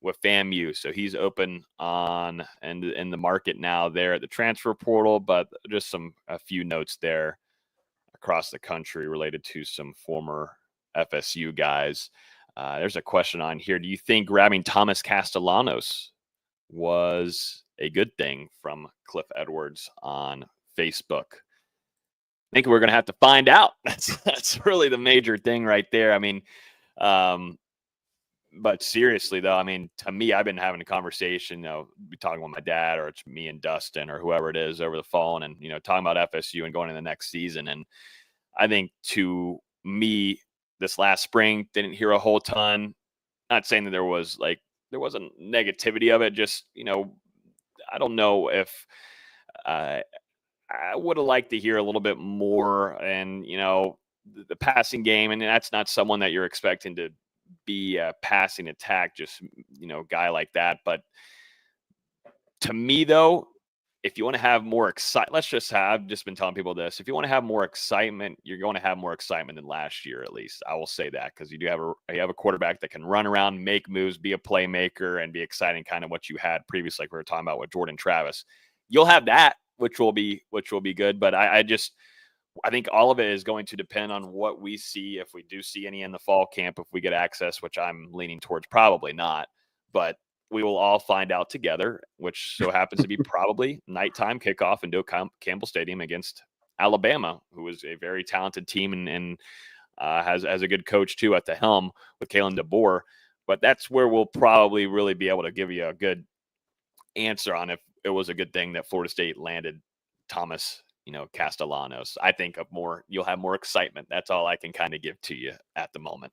with FAMU. So he's open on and in the market now there at the transfer portal, but just a few notes there across the country related to some former FSU guys. There's a question on here. Do you think grabbing Thomas Castellanos was a good thing from Cliff Edwards on Facebook? I think we're going to have to find out. That's really the major thing right there. I mean, but seriously though, I mean, to me, I've been having a conversation, be talking with my dad or it's me and Dustin or whoever it is over the phone and, talking about FSU and going in the next season. And I think to me, this last spring, didn't hear a whole ton. Not saying that there wasn't negativity of it. Just, I don't know if I would have liked to hear a little bit more and, the passing game. And that's not someone that you're expecting to be a passing attack, just, guy like that. But to me, though, if you want to have more excitement, I've just been telling people this. If you want to have more excitement, you're going to have more excitement than last year, at least. I will say that because you have a quarterback that can run around, make moves, be a playmaker, and be exciting, kind of what you had previously, like we were talking about with Jordan Travis. You'll have that, which will be good. But I think all of it is going to depend on what we see. If we do see any in the fall camp, if we get access, which I'm leaning towards probably not, but we will all find out together, which so happens to be probably nighttime kickoff in Campbell Stadium against Alabama, who is a very talented team and has a good coach too at the helm with Kalen DeBoer. But that's where we'll probably really be able to give you a good answer on if it was a good thing that Florida State landed Thomas, Castellanos. I think you'll have more excitement. That's all I can kind of give to you at the moment.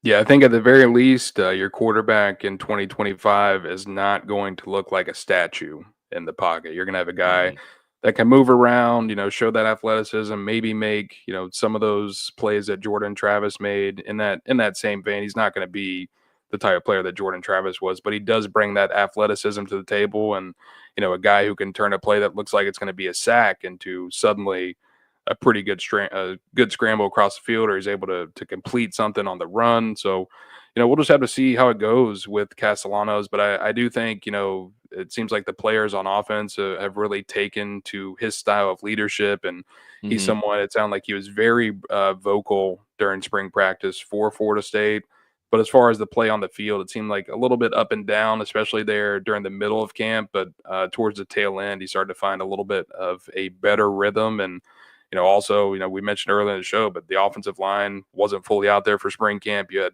Yeah, I think at the very least, your quarterback in 2025 is not going to look like a statue in the pocket. You're going to have a guy that can move around, show that athleticism, maybe make, some of those plays that Jordan Travis made in that same vein. He's not going to be the type of player that Jordan Travis was, but he does bring that athleticism to the table and, a guy who can turn a play that looks like it's going to be a sack into suddenly a pretty good scramble across the field, or he's able to complete something on the run. So, we'll just have to see how it goes with Castellanos. But I do think, it seems like the players on offense have really taken to his style of leadership. And he's someone, it sounded like he was very vocal during spring practice for Florida State. But as far as the play on the field, it seemed like a little bit up and down, especially there during the middle of camp. But towards the tail end, he started to find a little bit of a better rhythm. And also, we mentioned earlier in the show, but the offensive line wasn't fully out there for spring camp. You had,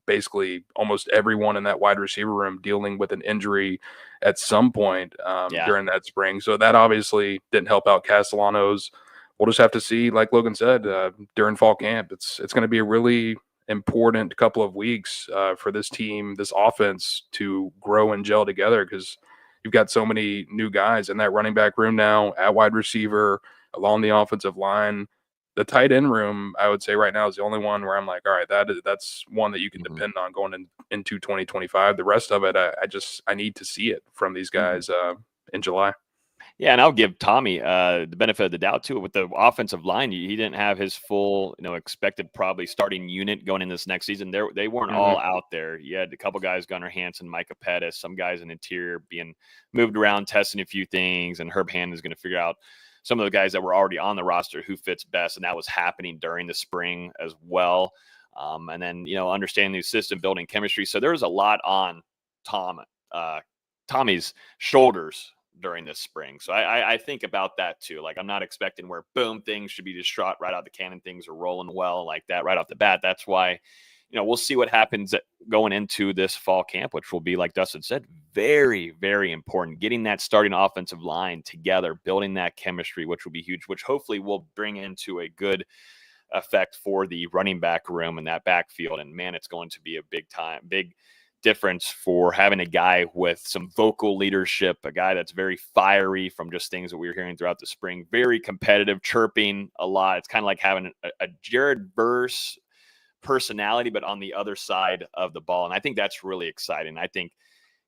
basically almost everyone in that wide receiver room dealing with an injury at some point during that spring. So that obviously didn't help out Castellanos. We'll just have to see, like Logan said, during fall camp. It's going to be a really important couple of weeks for this team, this offense to grow and gel together because, you've got so many new guys in that running back room now, at wide receiver, along the offensive line. The tight end room, I would say right now, is the only one where I'm like, all right, that's one that you can depend on going into 2025. The rest of it, I need to see it from these guys in July. Yeah, and I'll give Tommy the benefit of the doubt too. With the offensive line, he didn't have his full, expected probably starting unit going in this next season. They weren't all out there. You had a couple guys, Gunnar Hansen, Micah Pettis, some guys in interior being moved around, testing a few things, and Herb Hand is going to figure out some of the guys that were already on the roster who fits best, and that was happening during the spring as well. And then understanding the system, building chemistry. So there was a lot on Tommy's shoulders during this spring. So I think about that too. Like, I'm not expecting where boom, things should be just shot right out the cannon. Things are rolling well like that right off the bat. That's why, we'll see what happens going into this fall camp, which will be, like Dustin said, very, very important. Getting that starting offensive line together, building that chemistry, which will be huge, which hopefully will bring into a good effect for the running back room and that backfield. And man, it's going to be a big difference for having a guy with some vocal leadership, a guy that's very fiery from just things that we were hearing throughout the spring, very competitive, chirping a lot. It's kind of like having a Jared Verse personality, but on the other side of the ball. And I think that's really exciting. I think,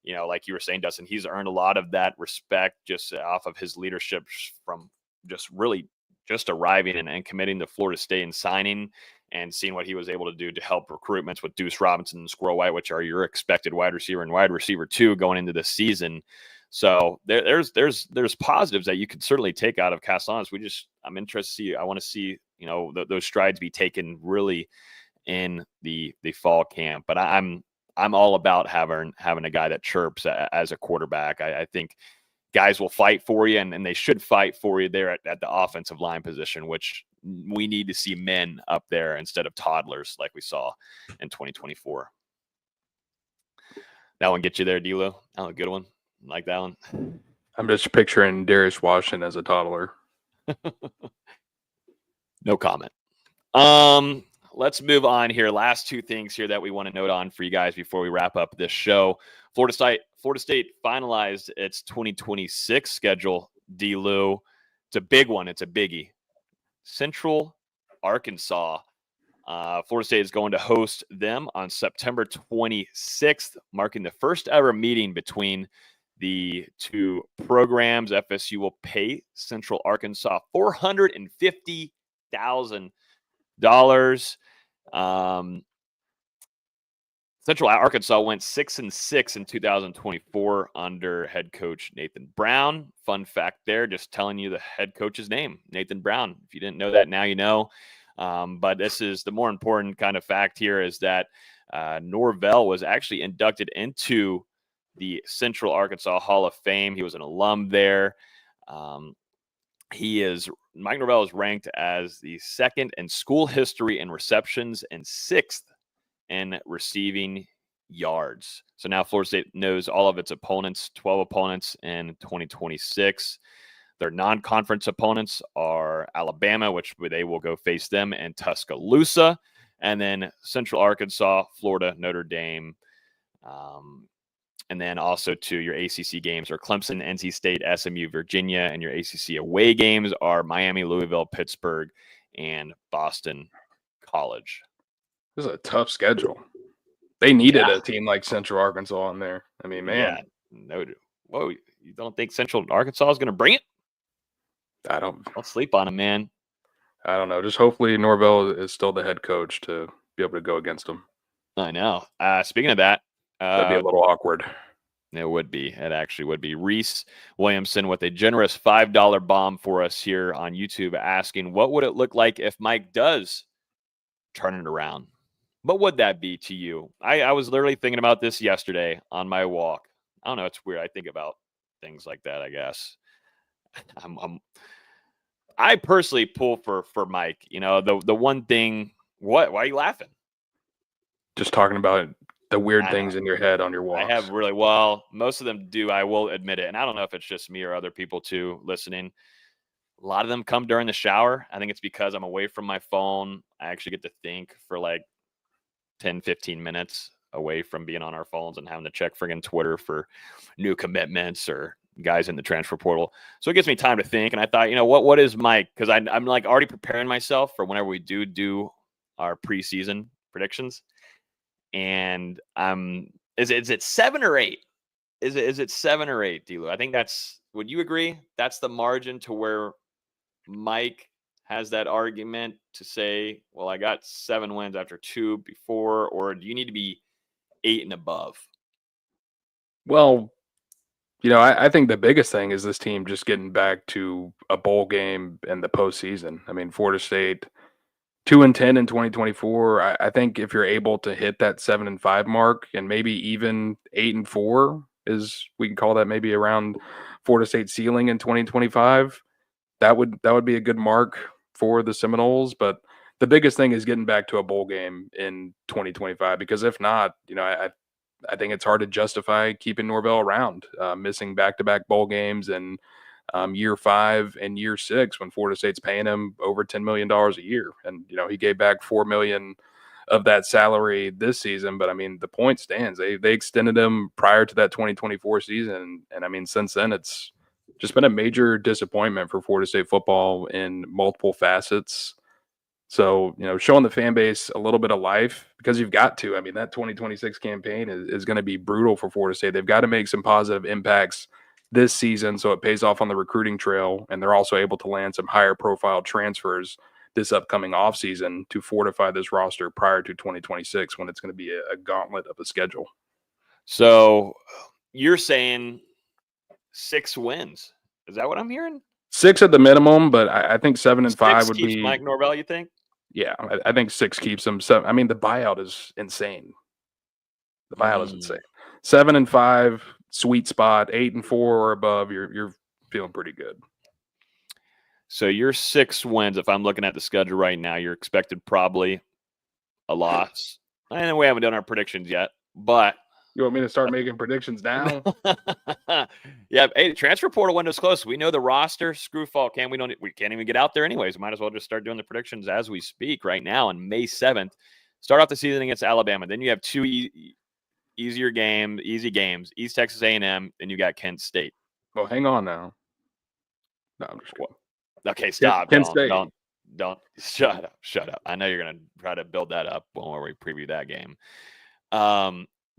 like you were saying, Dustin, he's earned a lot of that respect just off of his leadership from just really just arriving and committing to Florida State and signing and seeing what he was able to do to help recruitments with Deuce Robinson and Squirrel White, which are your expected wide receiver and wide receiver 2 going into this season. So there's positives that you could certainly take out of Castellanos. I'm interested to see. I want to see, those strides be taken really in the fall camp. But I'm all about having a guy that chirps as a quarterback. I think guys will fight for you, and they should fight for you there at the offensive line position, which we need to see men up there instead of toddlers like we saw in 2024. That one get you there, D-Lo? That was a good one. Like that one? I'm just picturing Darius Washington as a toddler. No comment. Let's move on here. Last 2 things here that we want to note on for you guys before we wrap up this show. Florida State finalized its 2026 schedule, D-Lou. It's a big one. It's a biggie. Central Arkansas. Florida State is going to host them on September 26th, marking the first ever meeting between the 2 programs. FSU will pay Central Arkansas $450,000. Central Arkansas went 6-6 in 2024 under head coach Nathan Brown. Fun fact there, just telling you the head coach's name, Nathan Brown. If you didn't know that, now you know. But this is the more important kind of fact here is that Norvell was actually inducted into the Central Arkansas Hall of Fame. He was an alum there. Mike Norvell is ranked as the 2nd in school history in receptions and 6th in receiving yards. So now Florida State knows all of its opponents, 12 opponents in 2026. Their non-conference opponents are Alabama, which they will go face them, and Tuscaloosa. And then Central Arkansas, Florida, Notre Dame. And then also to your ACC games are Clemson, NC State, SMU, Virginia, and your ACC away games are Miami, Louisville, Pittsburgh, and Boston College. This is a tough schedule. They needed a team like Central Arkansas in there. I mean, man. Yeah. Whoa, you don't think Central Arkansas is going to bring it? Don't sleep on them, man. I don't know. Just hopefully Norvell is still the head coach to be able to go against them. I know. Speaking of that, that'd be a little awkward. It would be. It actually would be. Reese Williamson with a generous $5 bomb for us here on YouTube asking, what would it look like if Mike does turn it around? What would that be to you? I was literally thinking about this yesterday on my walk. I don't know. It's weird. I think about things like that, I guess. I personally pull for Mike. The one thing. What? Why are you laughing? Just talking about the weird things in your head on your walks. I have most of them do. I will admit it. And I don't know if it's just me or other people too listening. A lot of them come during the shower. I think it's because I'm away from my phone. I actually get to think for like 10, 15 minutes. away from being on our phones and having to check friggin' Twitter for new commitments or guys in the transfer portal. So it gives me time to think. And I thought, what is Mike? Because I'm like already preparing myself for whenever we do our preseason predictions. And is it 7 or 8? Is it 7 or 8, D-Lou? I think would you agree? That's the margin to where Mike has that argument to say, well, I got 7 wins after 2 before, or do you need to be 8 and above? Well, I think the biggest thing is this team just getting back to a bowl game in the postseason. I mean, Florida State 2-10 in 2024. I think if you're able to hit that 7-5 mark and maybe even 8-4 we can call that maybe around Florida State ceiling in 2025. That would be a good mark for the Seminoles. But the biggest thing is getting back to a bowl game in 2025, because if not, I think it's hard to justify keeping Norvell around, missing back-to-back bowl games in year 5 and year 6 when Florida State's paying him over $10 million a year. And, he gave back $4 million of that salary this season. But, I mean, the point stands. They extended him prior to that 2024 season. And, I mean, since then, it's just been a major disappointment for Florida State football in multiple facets. So, showing the fan base a little bit of life, because you've got to. I mean, that 2026 campaign is going to be brutal for Florida State. They've got to make some positive impacts this season so it pays off on the recruiting trail, and they're also able to land some higher profile transfers this upcoming offseason to fortify this roster prior to 2026, when it's going to be a gauntlet of a schedule. So you're saying 6 wins. Is that what I'm hearing? 6 at the minimum, but I think 7-5 would be Mike Norvell, you think? Yeah, I think 6 keeps him. I mean, the buyout is insane. The buyout is insane. 7-5, sweet spot. 8-4 or above, you're feeling pretty good. So your 6 wins, if I'm looking at the schedule right now, you're expected probably a loss. And we haven't done our predictions yet, but you want me to start making predictions now? Yeah, hey, the transfer portal window's close. We know the roster. Screw fall cam. We can't even get out there anyways. Might as well just start doing the predictions as we speak right now on May 7th. Start off the season against Alabama. Then you have 2 easy games, East Texas A&M, then you got Kent State. Well, hang on now. No, I'm just kidding. Okay, stop. Kent State. Don't shut up. I know you're gonna try to build that up when we preview that game.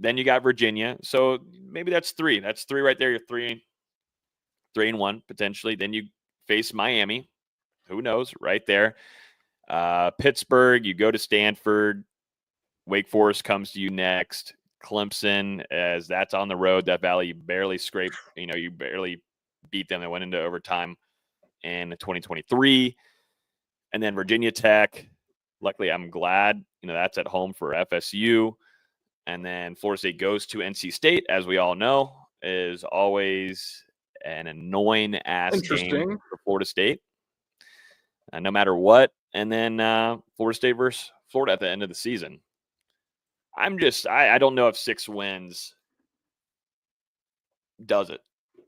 Then you got Virginia. So maybe that's 3. That's 3 right there. You're 3-1 potentially. Then you face Miami. Who knows? Right there. Pittsburgh, you go to Stanford. Wake Forest comes to you next. Clemson, as that's on the road. That Valley, you barely scraped. You barely beat them. They went into overtime in 2023. And then Virginia Tech. Luckily, I'm glad, that's at home for FSU. And then Florida State goes to NC State, as we all know, is always an annoying ass game for Florida State, no matter what. And then Florida State versus Florida at the end of the season. I don't know if 6 wins does it.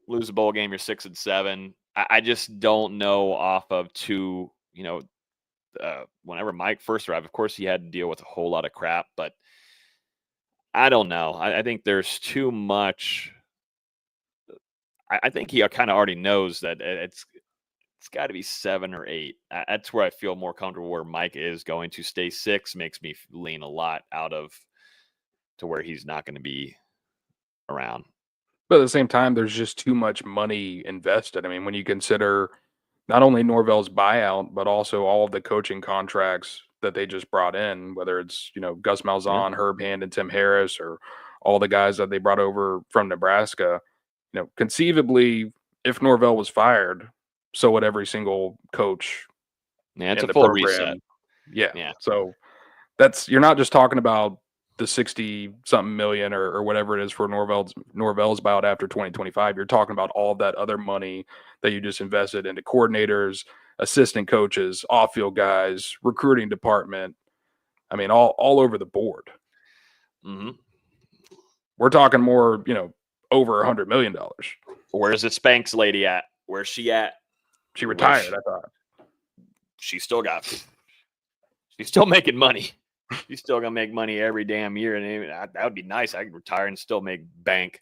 Lose a bowl game, you're 6-7. I just don't know off of 2. Whenever Mike first arrived, of course he had to deal with a whole lot of crap, but I don't know. I think there's too much. I think he kind of already knows that it's got to be 7 or 8. That's where I feel more comfortable. Where Mike is going to stay 6 makes me lean a lot out of to where he's not going to be around. But at the same time, there's just too much money invested. I mean, when you consider not only Norvell's buyout, but also all of the coaching contracts that they just brought in, whether it's, Gus Malzahn, Herb Hand, and Tim Harris, or all the guys that they brought over from Nebraska, conceivably, if Norvell was fired, so would every single coach. Yeah, it's a full reset. Yeah. So you're not just talking about the 60-something million or whatever it is for Norvell's buyout after 2025. You're talking about all that other money that you just invested into coordinators, assistant coaches, off-field guys, recruiting department. I mean, all over the board. Mm-hmm. We're talking more, over $100 million. Where's the Spanx lady at? Where's she at? She retired, I thought. She's still making money. She's still gonna make money every damn year, and that would be nice. I could retire and still make bank.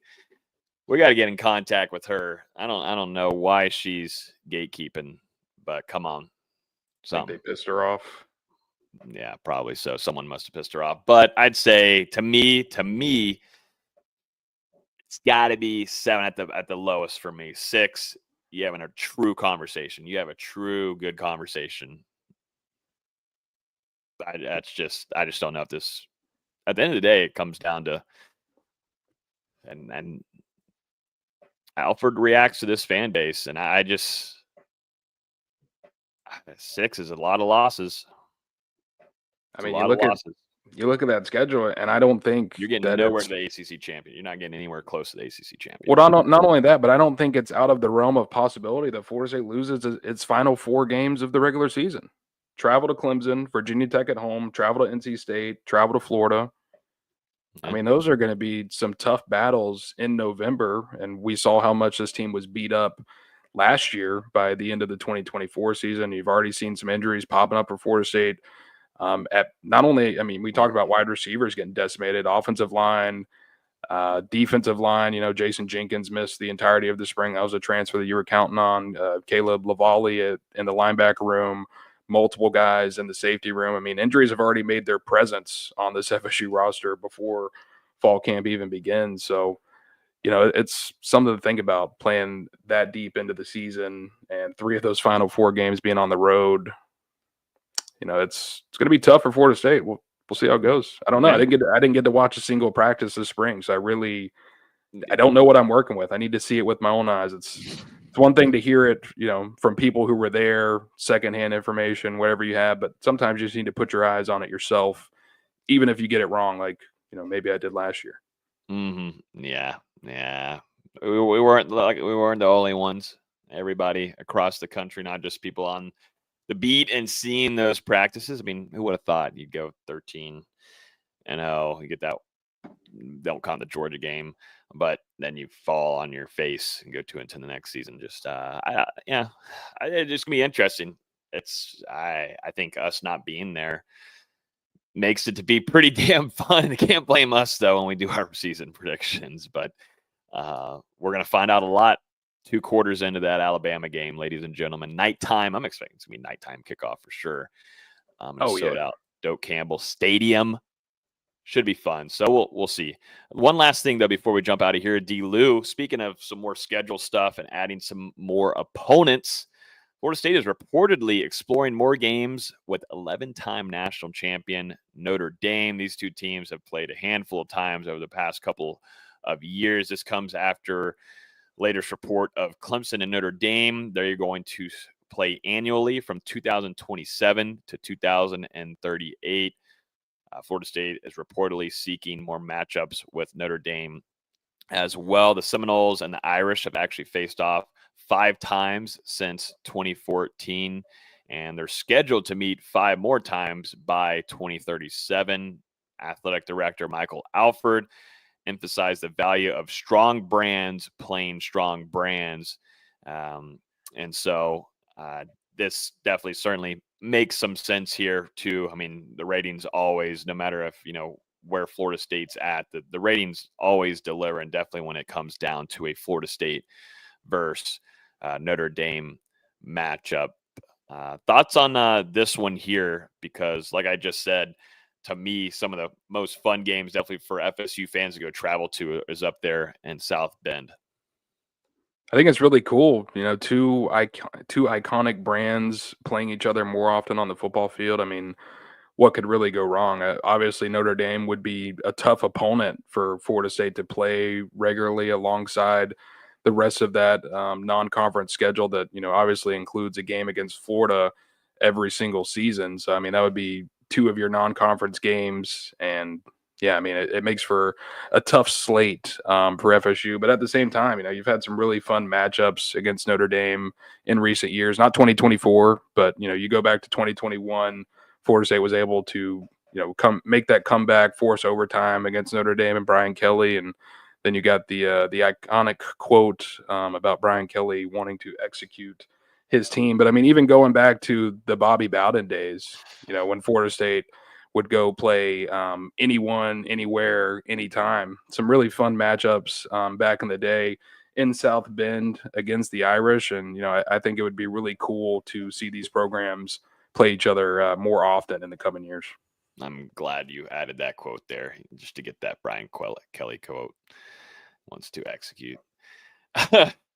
We got to get in contact with her. I don't know why she's gatekeeping, but come on, I think they pissed her off. Yeah, probably so. Someone must have pissed her off. But I'd say to me, it's got to be 7 at the lowest for me. 6, you having a true conversation. You have a true good conversation. I just don't know if this. At the end of the day, it comes down to and Alfred reacts to this fan base, and I just 6 is a lot of losses. I mean, you look at that schedule, and I don't think you're getting nowhere to the ACC champion. You're not getting anywhere close to the ACC champion. Well, not only that, but I don't think it's out of the realm of possibility that Florida State loses its final 4 games of the regular season. Travel to Clemson, Virginia Tech at home, travel to NC State, travel to Florida. I mean, those are going to be some tough battles in November, and we saw how much this team was beat up last year by the end of the 2024 season. You've already seen some injuries popping up for Florida State. At not only, I mean, we talked about wide receivers getting decimated, offensive line, defensive line. You know, Jason Jenkins missed the entirety of the spring. That was a transfer that you were counting on. Caleb Lavallee in the linebacker room, multiple guys in the safety room. I mean, injuries have already made their presence on this FSU roster before fall camp even begins. So, you know, it's something to think about, playing that deep into the season and 3 of those final 4 games being on the road. You know, it's going to be tough for Florida State. We'll see how it goes. I don't know. I didn't get to watch a single practice this spring, so I don't know what I'm working with. I need to see it with my own eyes. It's one thing to hear it, you know, from people who were there, secondhand information, whatever you have, but sometimes you just need to put your eyes on it yourself, even if you get it wrong, like, you know, maybe I did last year. Mm-hmm. Yeah. We weren't the only ones. Everybody across the country, not just people on the beat and seeing those practices. I mean, who would have thought you'd go 13-0? You get that. Don't count the Georgia game, but then you fall on your face and go 2-10 the next season. Just it's just gonna be interesting. I think us not being there makes it to be pretty damn fun. I can't blame us though when we do our season predictions, but we're gonna find out a lot 2 quarters into that Alabama game, ladies and gentlemen. Nighttime. I'm expecting it to be nighttime kickoff for sure. Sold out Doak Campbell Stadium. Should be fun. So we'll see. One last thing, though, before we jump out of here. D. Lou, speaking of some more schedule stuff and adding some more opponents, Florida State is reportedly exploring more games with 11-time national champion Notre Dame. These 2 teams have played a handful of times over the past couple of years. This comes after latest report of Clemson and Notre Dame. They're going to play annually from 2027 to 2038. Florida State is reportedly seeking more matchups with Notre Dame as well. The Seminoles and the Irish have actually faced off 5 times since 2014, and they're scheduled to meet 5 more times by 2037. Athletic Director Michael Alford emphasized the value of strong brands playing strong brands. And so this definitely certainly makes some sense here too. I mean, the ratings always, no matter if, you know, where Florida State's at, the ratings always deliver. And definitely when it comes down to a Florida State versus Notre Dame matchup. Thoughts on this one here? Because like I just said, to me, some of the most fun games definitely for FSU fans to go travel to is up there in South Bend. I think it's really cool, you know, two iconic brands playing each other more often on the football field. I mean, what could really go wrong? Obviously, Notre Dame would be a tough opponent for Florida State to play regularly alongside the rest of that non-conference schedule that, you know, obviously includes a game against Florida every single season. So, I mean, that would be 2 of your non-conference games, and yeah, I mean, it makes for a tough slate for FSU. But at the same time, you know, you've had some really fun matchups against Notre Dame in recent years. Not 2024, but, you know, you go back to 2021, Florida State was able to, you know, make that comeback, force overtime against Notre Dame and Brian Kelly. And then you got the iconic quote about Brian Kelly wanting to execute his team. But, I mean, even going back to the Bobby Bowden days, you know, when Florida State would go play anyone, anywhere, anytime. Some really fun matchups back in the day in South Bend against the Irish. And, I think it would be really cool to see these programs play each other more often in the coming years. I'm glad you added that quote there just to get that Brian Kelly quote. Wants to execute.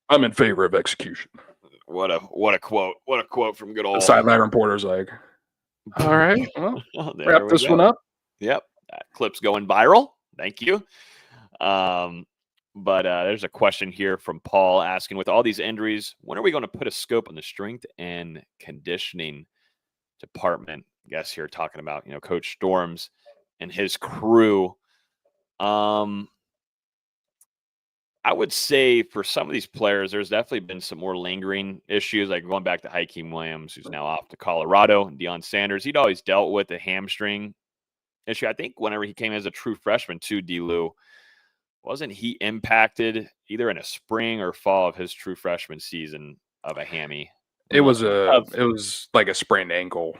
I'm in favor of execution. What a quote. What a quote from good old. The sideline reporter's like, all right, well, wrap this one up. Yep. That clip's going viral. Thank you. But there's a question here from Paul asking, with all these injuries, when are we going to put a scope on the strength and conditioning department? I guess here talking about, Coach Storms and his crew. I would say for some of these players, there's definitely been some more lingering issues, like going back to Hakeem Williams, who's now off to Colorado, and Deion Sanders. He'd always dealt with a hamstring issue. I think whenever he came as a true freshman to D-Lou, wasn't he impacted either in a spring or fall of his true freshman season of a hammy? It was like a sprained ankle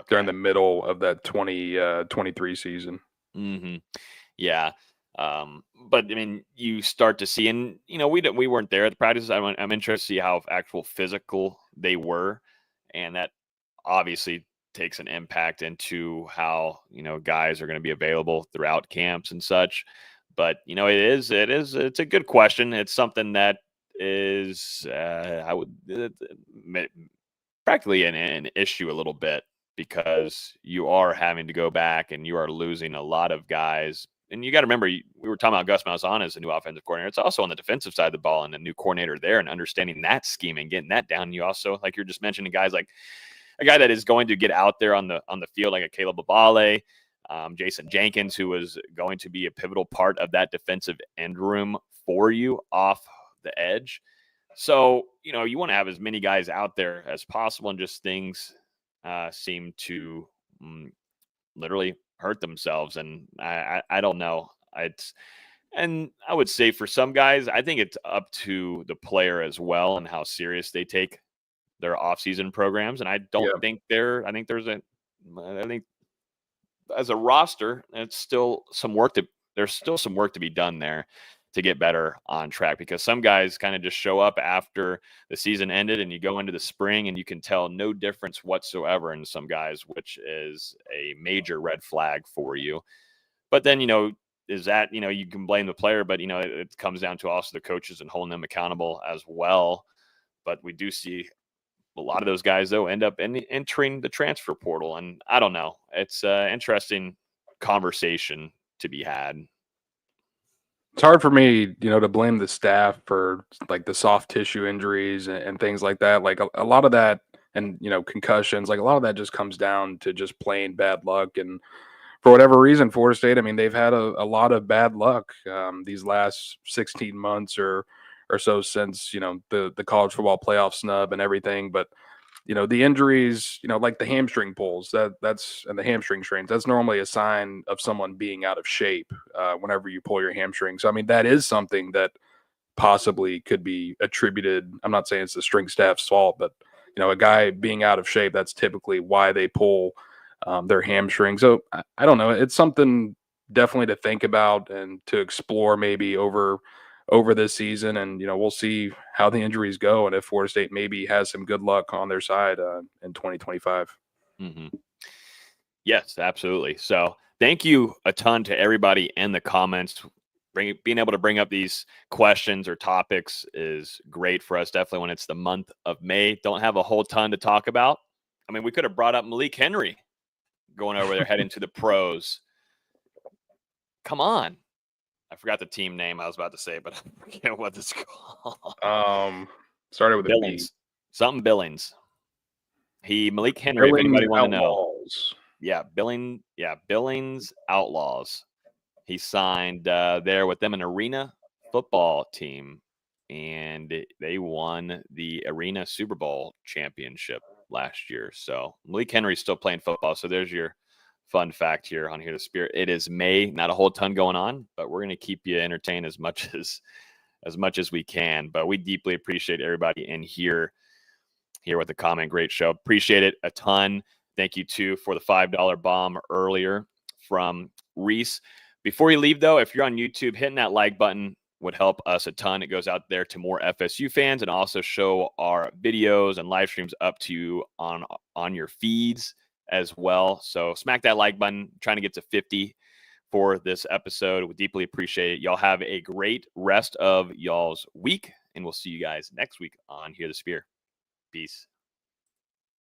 during the middle of that 2023 season. Mm-hmm. Yeah. But I mean, you start to see, and we weren't there at the practices. I'm interested to see how actual physical they were, and that obviously takes an impact into how guys are going to be available throughout camps and such. But it's a good question. It's something that is practically an issue a little bit, because you are having to go back and you are losing a lot of guys. And you got to remember, we were talking about Gus Malzahn as a new offensive coordinator. It's also on the defensive side of the ball and a new coordinator there, and understanding that scheme and getting that down. You also, like you're just mentioning, guys like a guy that is going to get out there on the field, like a Caleb Abale, Jason Jenkins, who is going to be a pivotal part of that defensive end room for you off the edge. So, you want to have as many guys out there as possible, and just things seem to literally hurt themselves. And I don't know. And I would say for some guys, I think it's up to the player as well and how serious they take their off-season programs. And I don't think I think as a roster, there's still some work to be done there to get better on track, because some guys kind of just show up after the season ended and you go into the spring and you can tell no difference whatsoever in some guys, which is a major red flag for you. But then, is that, you can blame the player, but, it comes down to also the coaches and holding them accountable as well. But we do see a lot of those guys, though, end up entering the transfer portal. And I don't know. It's an interesting conversation to be had. It's hard for me, to blame the staff for like the soft tissue injuries and things like that. Like a lot of that, and concussions, like a lot of that just comes down to just plain bad luck. And for whatever reason, Florida State, I mean, they've had a lot of bad luck these last 16 months or so since the college football playoff snub and everything. But the injuries, like the hamstring pulls, that's and the hamstring strains, that's normally a sign of someone being out of shape whenever you pull your hamstring. So, I mean, that is something that possibly could be attributed. I'm not saying it's the strength staff's fault, but, a guy being out of shape, that's typically why they pull their hamstring. So, I don't know. It's something definitely to think about and to explore maybe over this season, and we'll see how the injuries go and if Florida State maybe has some good luck on their side in 2025. Mm-hmm. Yes, absolutely. So thank you a ton to everybody in the comments. Being able to bring up these questions or topics is great for us, definitely when it's the month of May. Don't have a whole ton to talk about. I mean, we could have brought up Malik Henry going over there, heading to the pros. Come on. I forgot the team name I was about to say, but I forget what it's called. Started with Billings. A B. Something Billings. Malik Henry, Billings, if anybody want to Outlaws. know. Billings Outlaws. He signed there with them, an arena football team, and they won the Arena Super Bowl championship last year. So Malik Henry's still playing football. So there's your fun fact here on Here to Spirit. It is May, not a whole ton going on, but we're going to keep you entertained as much as we can. But we deeply appreciate everybody in here with the comment. Great show. Appreciate it a ton. Thank you, too, for the $5 bomb earlier from Reese. Before you leave, though, if you're on YouTube, hitting that like button would help us a ton. It goes out there to more FSU fans and also show our videos and live streams up to you on your feeds as well. So smack that like button, trying to get to 50 for this episode. We deeply appreciate it. Y'all have a great rest of y'all's week, and we'll see you guys next week on Hear the Spear. Peace.